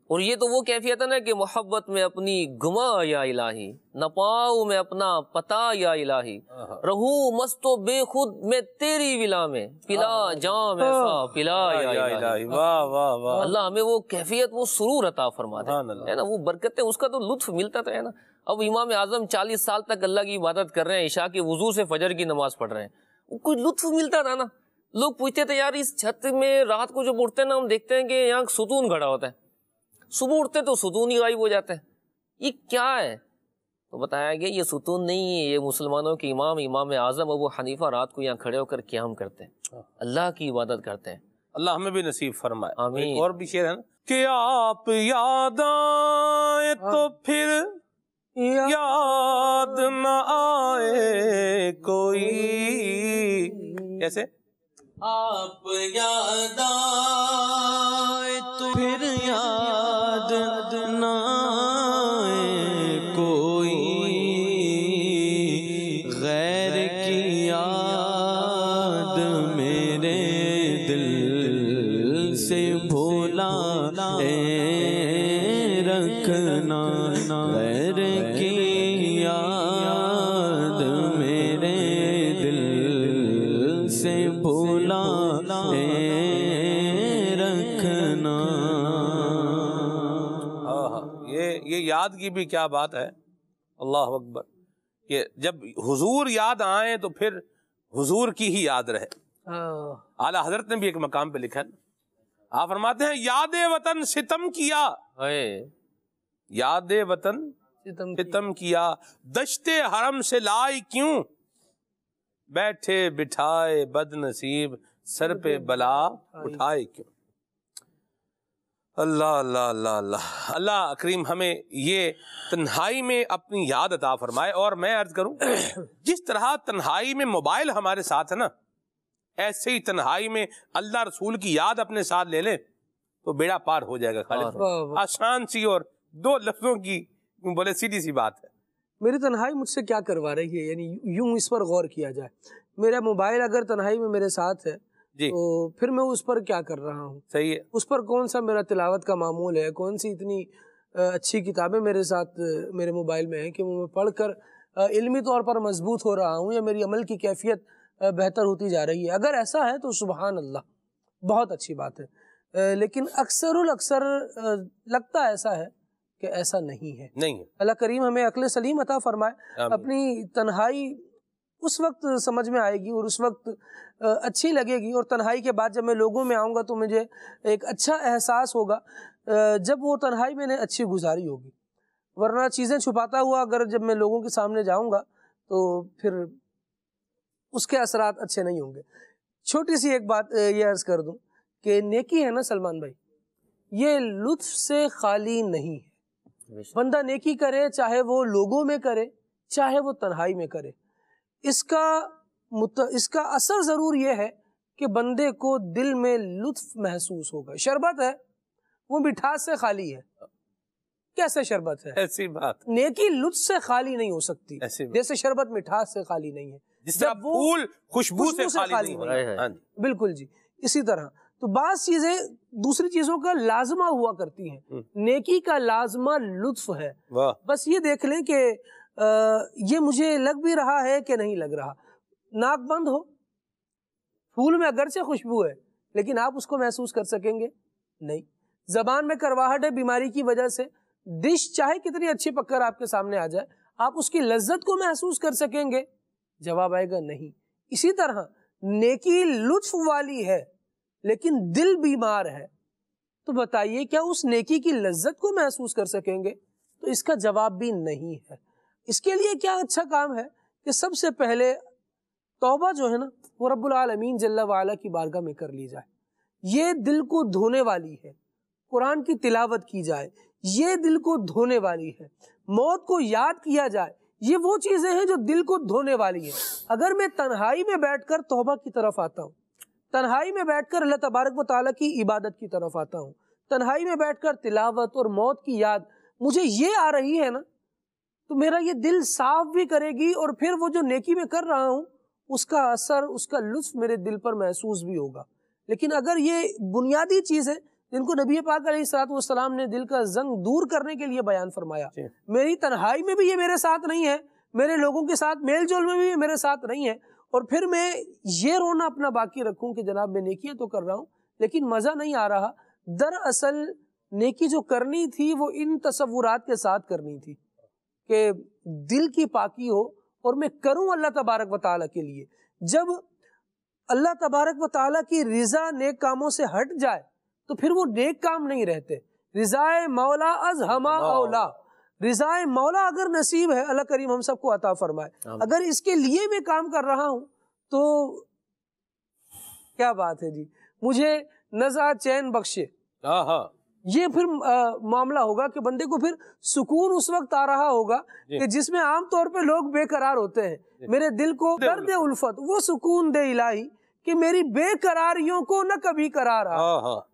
اور یہ تو وہ کیفیت ہے نا کہ محبت میں اپنی گما یا الہی، نہ پاؤں میں اپنا پتا یا الہی، رہوں مست و بے خود میں تیری ولا میں، پلا جام ایسا پلا یا الہی. واہ واہ واہ. اللہ ہمیں وہ کیفیت، وہ سرور عطا فرما دے ہے نا، وہ برکتیں، اس کا تو لطف ملتا تو ہے نا. اب امام اعظم 40 سال تک اللہ کی عبادت کر رہے ہیں، عشاء کے وضو سے فجر کی نماز پڑھ رہے ہیں، کچھ لطف ملتا تھا نا. لوگ پوچھتے تھے یار اس چھت میں رات کو جب اٹھتے ہیں نا ہم دیکھتے ہیں کہ یہاں ستون کھڑا ہوتا ہے، صبح اٹھتے تو ستون ہی غائب ہو جاتا ہے، یہ کیا ہے؟ تو بتایا گیا یہ ستون نہیں ہے، یہ مسلمانوں کے امام اعظم ابو حنیفہ رات کو یہاں کھڑے ہو کر قیام کرتے ہیں، اللہ کی عبادت کرتے ہیں. اللہ ہمیں بھی نصیب فرمائے. آمین. اور بھی شعر ہے نا کہ آپ یاد آئے تو پھر یاد نہ آئے کوئی. کیسے؟ آپ یاد آئے تو پھر یاد نہ آئے کوئی، غیر کی یاد میرے دل سے بھولا رکھنا، غیر کی یاد میرے دل سے بھولا رکھنا. یہ یاد کی بھی کیا بات ہے. اللہ اکبر. کہ جب حضور یاد آئیں تو پھر حضور کی ہی یاد رہے. اعلیٰ حضرت نے بھی ایک مقام پہ لکھا ہے، آپ فرماتے ہیں یاد وطن ستم کیا، یاد وطن ستم کیا، دشت حرم سے لائی کیوں، بیٹھے بٹھائے بد نصیب سر پہ بلا اٹھائے کیوں. اللہ اللہ اللہ اللہ اللہ کریم ہمیں یہ تنہائی میں اپنی یاد عطا فرمائے. اور میں عرض کروں جس طرح تنہائی میں موبائل ہمارے ساتھ ہے نا، ایسے ہی تنہائی میں اللہ رسول کی یاد اپنے ساتھ لے لیں تو بیڑا پار ہو جائے گا. خالد آسان سی اور 2 لفظوں کی بولے سیدھی سی بات ہے. میری تنہائی مجھ سے کیا کروا رہی ہے، یعنی یوں اس پر غور کیا جائے. میرا موبائل اگر تنہائی میں میرے ساتھ ہے تو پھر میں اس پر کیا کر رہا ہوں؟ صحیح ہے. اس پر کون سا میرا تلاوت کا معمول ہے، کون سی اتنی اچھی کتابیں میرے ساتھ میرے موبائل میں ہیں کہ میں پڑھ کر علمی طور پر مضبوط ہو رہا ہوں یا میری عمل کی کیفیت بہتر ہوتی جا رہی ہے. اگر ایسا ہے تو سبحان اللہ، بہت اچھی بات ہے. لیکن اکثر لگتا ایسا ہے کہ ایسا نہیں ہے. اللہ کریم ہمیں عقل سلیم عطا فرمائے. اپنی تنہائی اس وقت سمجھ میں آئے گی اور اس وقت اچھی لگے گی، اور تنہائی کے بعد جب میں لوگوں میں آؤں گا تو مجھے ایک اچھا احساس ہوگا جب وہ تنہائی میں نے اچھی گزاری ہوگی. ورنہ چیزیں چھپاتا ہوا اگر جب میں لوگوں کے سامنے جاؤں گا تو پھر اس کے اثرات اچھے نہیں ہوں گے. چھوٹی سی ایک بات یہ عرض کر دوں کہ نیکی ہے نا سلمان بھائی، یہ لطف سے خالی نہیں ہے. بندہ نیکی کرے، چاہے وہ لوگوں میں کرے چاہے وہ تنہائی میں کرے، اس کا اثر ضرور یہ ہے کہ بندے کو دل میں لطف محسوس ہوگا. شربت ہے وہ مٹھاس سے خالی ہے. کیسے شربت ہے؟ ایسی بات. نیکی لطف سے خالی نہیں ہو سکتی جیسے شربت مٹھاس سے خالی نہیں ہے، جس طرح پھول خوشبو سے خالی نہیں ہے. بالکل جی. اسی طرح تو بعض چیزیں دوسری چیزوں کا لازمہ ہوا کرتی ہیں، نیکی کا لازمہ لطف ہے. بس یہ دیکھ لیں کہ یہ مجھے لگ بھی رہا ہے کہ نہیں لگ رہا. ناک بند ہو، پھول میں اگرچہ خوشبو ہے لیکن آپ اس کو محسوس کر سکیں گے نہیں. زبان میں کرواہٹ ہے بیماری کی وجہ سے، ڈش چاہے کتنی اچھی پک کر آپ کے سامنے آ جائے آپ اس کی لذت کو محسوس کر سکیں گے؟ جواب آئے گا نہیں. اسی طرح نیکی لطف والی ہے لیکن دل بیمار ہے تو بتائیے کیا اس نیکی کی لذت کو محسوس کر سکیں گے؟ تو اس کا جواب بھی نہیں ہے. اس کے لیے کیا اچھا کام ہے کہ سب سے پہلے توبہ جو ہے نا وہ رب العالمین جل وعلا کی بارگاہ میں کر لی جائے. یہ دل کو دھونے والی ہے. قرآن کی تلاوت کی جائے، یہ دل کو دھونے والی ہے. موت کو یاد کیا جائے، یہ وہ چیزیں ہیں جو دل کو دھونے والی ہیں. اگر میں تنہائی میں بیٹھ کر توبہ کی طرف آتا ہوں، تنہائی میں بیٹھ کر اللہ تبارک و تعالیٰ کی عبادت کی طرف آتا ہوں، تنہائی میں بیٹھ کر تلاوت اور موت کی یاد مجھے یہ آ رہی ہے نا، تو میرا یہ دل صاف بھی کرے گی اور پھر وہ جو نیکی میں کر رہا ہوں اس کا اثر، اس کا لطف میرے دل پر محسوس بھی ہوگا. لیکن اگر یہ بنیادی چیز ہے جن کو نبی پاک علیہ الصلوۃ والسلام نے دل کا زنگ دور کرنے کے لیے بیان فرمایا، میری تنہائی میں بھی یہ میرے ساتھ نہیں ہے، میرے لوگوں کے ساتھ میل جول میں بھی یہ میرے ساتھ نہیں ہے، اور پھر میں یہ رونا اپنا باقی رکھوں کہ جناب میں نیکیاں تو کر رہا ہوں لیکن مزہ نہیں آ رہا. دراصل نیکی جو کرنی تھی وہ ان تصورات کے ساتھ کرنی تھی کہ دل کی پاکی ہو اور میں کروں اللہ تبارک و تعالیٰ کے لیے. جب اللہ تبارک و تعالیٰ کی رضا نیک کاموں سے ہٹ جائے تو پھر وہ نیک کام نہیں رہتے. رضائے مولا از ہما اولا، رضائے مولا اگر نصیب ہے اللہ کریم ہم سب کو عطا فرمائے. اگر اس کے لیے میں کام کر رہا ہوں تو کیا بات ہے جی، مجھے نزع چین بخشے. یہ پھر معاملہ ہوگا کہ بندے کو پھر سکون اس وقت آ رہا ہوگا کہ جس میں عام طور پہ لوگ بے قرار ہوتے ہیں. میرے دل کو درد الفت وہ سکون دے الہی کہ میری بے قراریوں کو نہ کبھی قرار آ.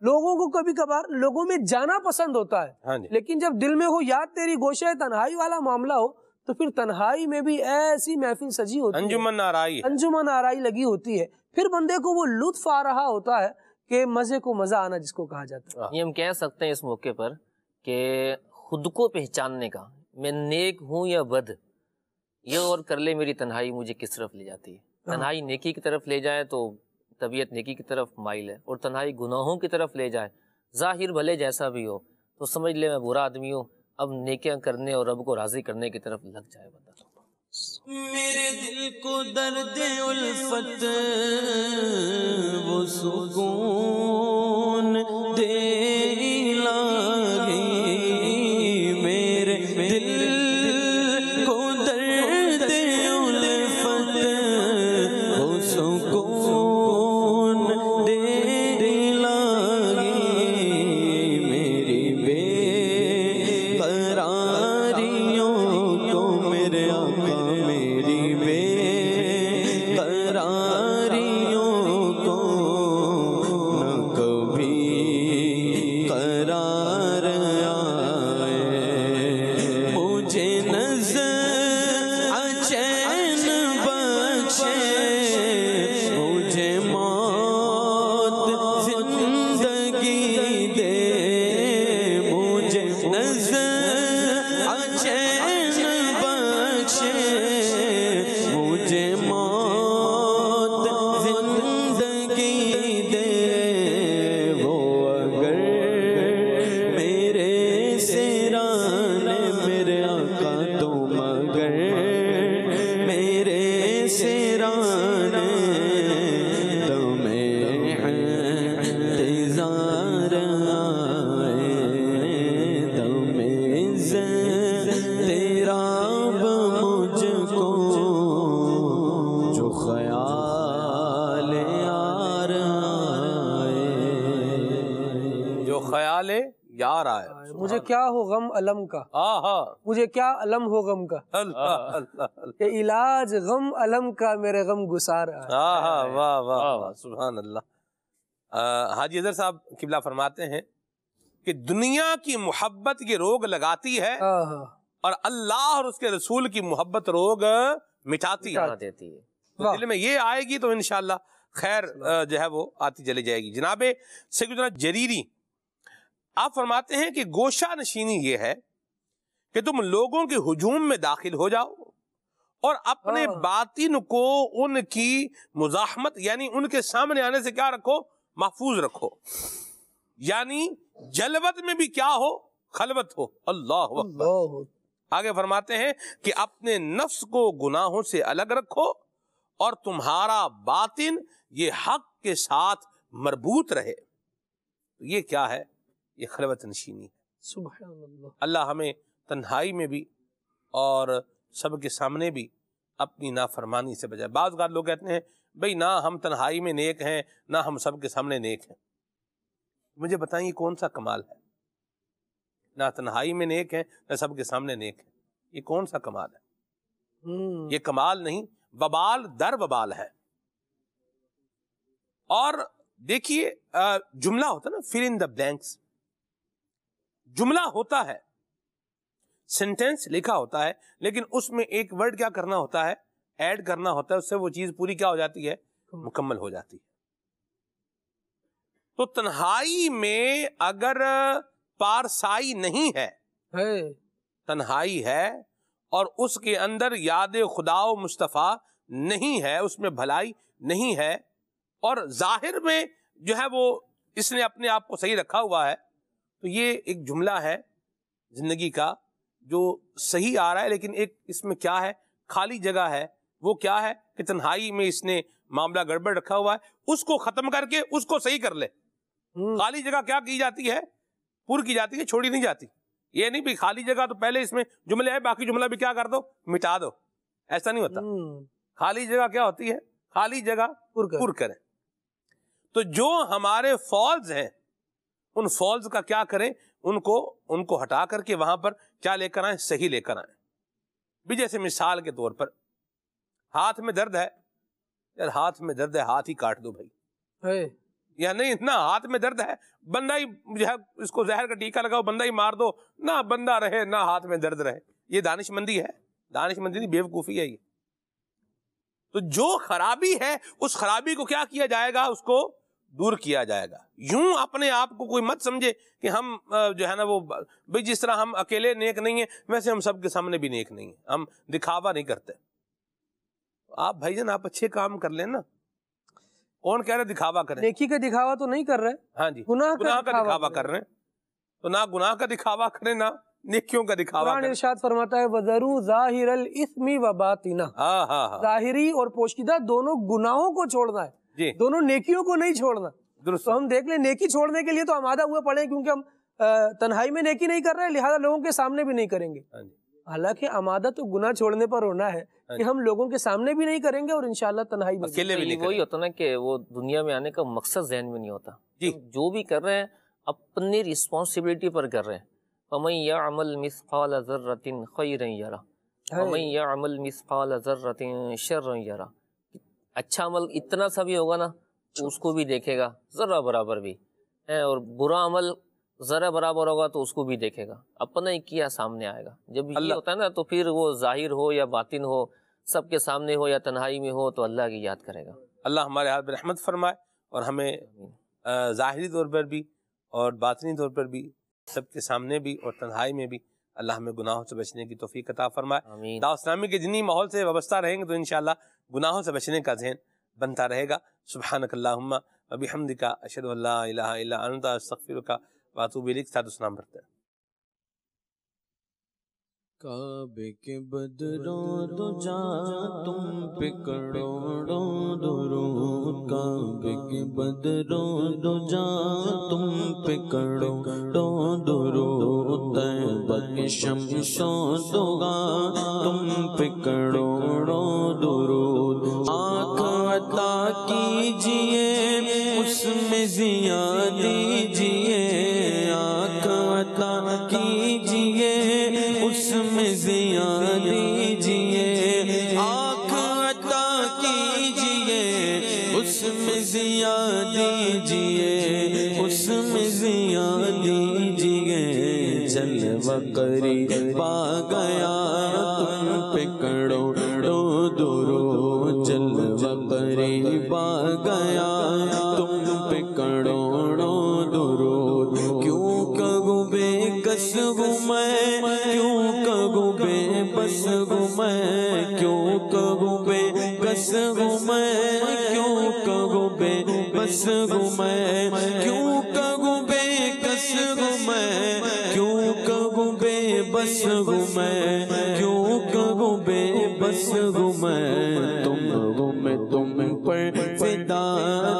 لوگوں کو کبھی کبھار لوگوں میں جانا پسند ہوتا ہے لیکن جب دل میں ہو یاد تیری گوشہ تنہائی والا معاملہ ہو تو پھر تنہائی میں بھی ایسی محفل سجی ہوتی ہے، انجمن آرائی لگی ہوتی ہے. پھر بندے کو وہ لطف آ رہا ہوتا ہے کہ مزے کو مزہ آنا جس کو کہا جاتا ہے. یہ ہم کہہ سکتے ہیں اس موقع پر کہ خود کو پہچاننے کا، میں نیک ہوں یا بد، یہ اور کر لے میری تنہائی مجھے کس طرف لے جاتی ہے. تنہائی نیکی کی طرف لے جائے تو طبیعت نیکی کی طرف مائل ہے، اور تنہائی گناہوں کی طرف لے جائے ظاہر بھلے جیسا بھی ہو تو سمجھ لے میں برا آدمی ہوں، اب نیکیاں کرنے اور رب کو راضی کرنے کی طرف لگ جائے بندہ. میرے دل کو درد الفت وہ سکون دے الہی، میرے دل کو درد الفت وہ سکون دے الہی، کیا آ رہا ہے؟ مجھے کیا ہو غم علم کا، مجھے کیا علم ہو غم کا، کہ علاج غم علم کا میرے غم گسار آیا۔ واہ واہ واہ، سبحان اللہ۔ حاجی اظہر صاحب قبلہ فرماتے ہیں کہ دنیا کی محبت یہ روگ لگاتی ہے اور اللہ اور اس کے رسول کی محبت روگ مٹاتی ہے۔ دل میں یہ آئے گی تو انشاءاللہ خیر جو ہے وہ آتی چلی جائے گی۔ جناب سیدنا جریری آپ فرماتے ہیں کہ گوشہ نشینی یہ ہے کہ تم لوگوں کے ہجوم میں داخل ہو جاؤ اور اپنے باطن کو ان کی مزاحمت یعنی ان کے سامنے آنے سے کیا رکھو؟ محفوظ رکھو، یعنی جلوت میں بھی کیا ہو؟ خلوت ہو۔ اللہ اکبر۔ آگے فرماتے ہیں کہ اپنے نفس کو گناہوں سے الگ رکھو اور تمہارا باطن یہ حق کے ساتھ مربوط رہے۔ یہ کیا ہے؟ یہ خلوت نشینی ہے۔ سبحان اللہ۔ اللہ ہمیں تنہائی میں بھی اور سب کے سامنے بھی اپنی نافرمانی سے بچائے۔ بعض اوقات لوگ کہتے ہیں بھئی نہ ہم تنہائی میں نیک ہیں نہ ہم سب کے سامنے نیک ہیں۔ مجھے بتائیں یہ کون سا کمال ہے؟ نہ تنہائی میں نیک ہیں نہ سب کے سامنے نیک ہیں، یہ کون سا کمال ہے؟ یہ کمال نہیں، وبال در وبال ہے۔ اور دیکھیے جملہ ہوتا ہے نا، fill in the blanks، جملہ ہوتا ہے، سینٹینس لکھا ہوتا ہے، لیکن اس میں ایک ورڈ کیا کرنا ہوتا ہے؟ ایڈ کرنا ہوتا ہے، اس سے وہ چیز پوری کیا ہو جاتی ہے؟ مکمل ہو جاتی ہے۔ تو تنہائی میں اگر پارسائی نہیں ہے، تنہائی ہے اور اس کے اندر یاد خدا و مصطفیٰ نہیں ہے، اس میں بھلائی نہیں ہے اور ظاہر میں جو ہے وہ اس نے اپنے آپ کو صحیح رکھا ہوا ہے، تو یہ ایک جملہ ہے زندگی کا جو صحیح آ رہا ہے، لیکن ایک اس میں کیا ہے؟ خالی جگہ ہے۔ وہ کیا ہے کہ تنہائی میں اس نے معاملہ گڑبڑ رکھا ہوا ہے، اس کو ختم کر کے اس کو صحیح کر لے۔ خالی جگہ کیا کی جاتی ہے؟ پور کی جاتی ہے، چھوڑی نہیں جاتی۔ یہ نہیں بھی خالی جگہ تو پہلے اس میں جملے ہے، باقی جملہ بھی کیا کر دو؟ مٹا دو۔ ایسا نہیں ہوتا۔ خالی جگہ کیا ہوتی ہے؟ خالی جگہ پر کریں۔ تو جو ہمارے فالز ہیں ان فالز کا کیا کریں؟ ان کو ہٹا کر کے وہاں پر کیا لے کر آئیں؟ صحیح لے کر آئیں۔ بھی جیسے مثال کے طور پر ہاتھ میں درد ہے، یار ہاتھ میں درد ہے، ہاتھ ہی کاٹ دو بھائی، یا نہیں نہ ہاتھ میں درد ہے بندہ ہی جو ہے اس کو زہر کا ٹیکا لگاؤ، بندہ ہی مار دو، نہ بندہ رہے نہ ہاتھ میں درد رہے۔ یہ دانش مندی ہے؟ دانش مندی نہیں، بیوقوفی ہے یہ۔ تو جو خرابی ہے اس خرابی کو کیا کیا جائے گا؟ اس کو دور کیا جائے گا۔ یوں اپنے آپ کو کوئی مت سمجھے کہ ہم جو ہے نا وہ بھئی جس طرح ہم اکیلے نیک نہیں ہیں ویسے ہم سب کے سامنے بھی نیک نہیں ہیں، ہم دکھاوا نہیں کرتے۔ آپ بھائی جان آپ اچھے کام کر لیں نا، کون کہہ رہے دکھاوا کریں؟ نیکی کا دکھاوا تو نہیں کر رہے، ہاں جی، گناہ کا دکھاوا کر رہے ہیں۔ تو نہ گناہ کا دکھاوا کریں نہ نیکیوں کا دکھاوا قرآن ارشاد فرماتا ہے وَذَرُوا ظَاهِرَ الْإِثْمِ وَبَاطِنَهُ، ظاہری اور پوشیدہ دونوں گناہوں کو چھوڑنا ہے، دونوں نیکیوں کو نہیں چھوڑنا۔ تو ہم دیکھ لیں نیکی چھوڑنے کے لیے تو آمادہ ہوئے پڑے، کیونکہ ہم تنہائی میں نیکی نہیں کر رہے لہذا لوگوں کے سامنے بھی نہیں کریں گے۔ حالانکہ آمادہ تو گناہ چھوڑنے پر ہونا ہے کہ ہم لوگوں کے سامنے بھی نہیں کریں گے اور انشاءاللہ تنہائی میں اکیلے بھی نہیں۔ وہی ہوتا نا کہ وہ دنیا میں آنے کا مقصد ذہن میں نہیں ہوتا، جو بھی کر رہے ہیں اپنی رسپانسبلٹی پر کر رہے ہیں۔ وَمَن يَعْمَلْ مِثْقَالَ ذَرَّةٍ خَيْرًا يَرَهُ وَمَن يَعْمَلْ مِثْقَالَ ذَرَّةٍ شَرًّا يَرَهُ۔ اچھا عمل اتنا سا بھی ہوگا نا تو اس کو بھی دیکھے گا ذرہ برابر بھی، اور برا عمل ذرہ برابر ہوگا تو اس کو بھی دیکھے گا، اپنا ہی کیا سامنے آئے گا۔ جب یہ ہوتا ہے نا تو پھر وہ ظاہر ہو یا باطن ہو، سب کے سامنے ہو یا تنہائی میں ہو، تو اللہ کی یاد کرے گا۔ اللہ ہمارے ہاتھ میں رحمت فرمائے اور ہمیں ظاہری طور پر بھی اور باطنی طور پر بھی، سب کے سامنے بھی اور تنہائی میں بھی اللہ ہمیں گناہوں سے بچنے کی توفیق عطا فرمائے۔ دعوت اسلامی کے دینی ماحول سے وابستہ رہیں گے تو انشاءاللہ گناہوں سے بچنے کا ذہن بنتا رہے گا۔ سبحانک اللہم وبحمدک اشہد ان لا الہ الا انت استغفرک واتوب الیک۔ ساتھ اسلام پڑھتے ہیں۔ کعبے کے بدروں دو جا تم پہ کروڑوں درود، کعبے کے بدروں دو جا تم پہ کروڑوں درود، طیبہ کے شمس و ضحیٰ تم پہ کروڑوں درود، آنکھ عطا کیجئے اس میں ضیاء دیجئے، آنکھ دیجئے اس میں ضیا دیجئے اس میں ضیا دیجئے جلوہ قریب آ گیا تم پہ کروڑوں درود جلوہ قریب آ گیا تم پہ کروڑوں درود کیوں کہوں بے کس ہوں میں کیوں کہوں بے بس ہوں میں کیوں کہوں بے کس ہوں میں کیوں کہوں بے بس ہوں میں کیوں کہوں بے کس ہوں میں کیوں کہوں بے بس ہوں میں کیوں کہوں بے بس ہوں میں تم پر فدا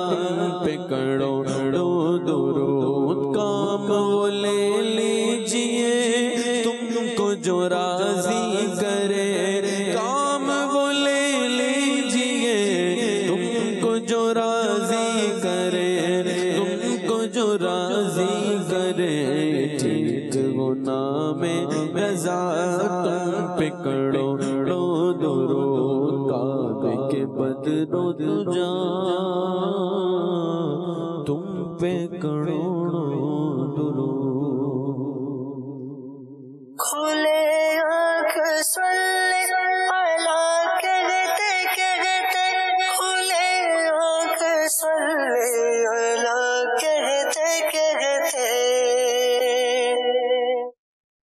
تم پہ کروڑوں درود کام وہ لے لیجئے تم کو جو راضی کرے کام وہ لے لیجئے تم کو جو راضی کرے تم کو جو راضی کرے ٹھیک وہ نام رضا تم پہ کروڑوں درود کعبے کے بدرو دجا تم پہ کروڑوں درود کھلے آنکھ صلی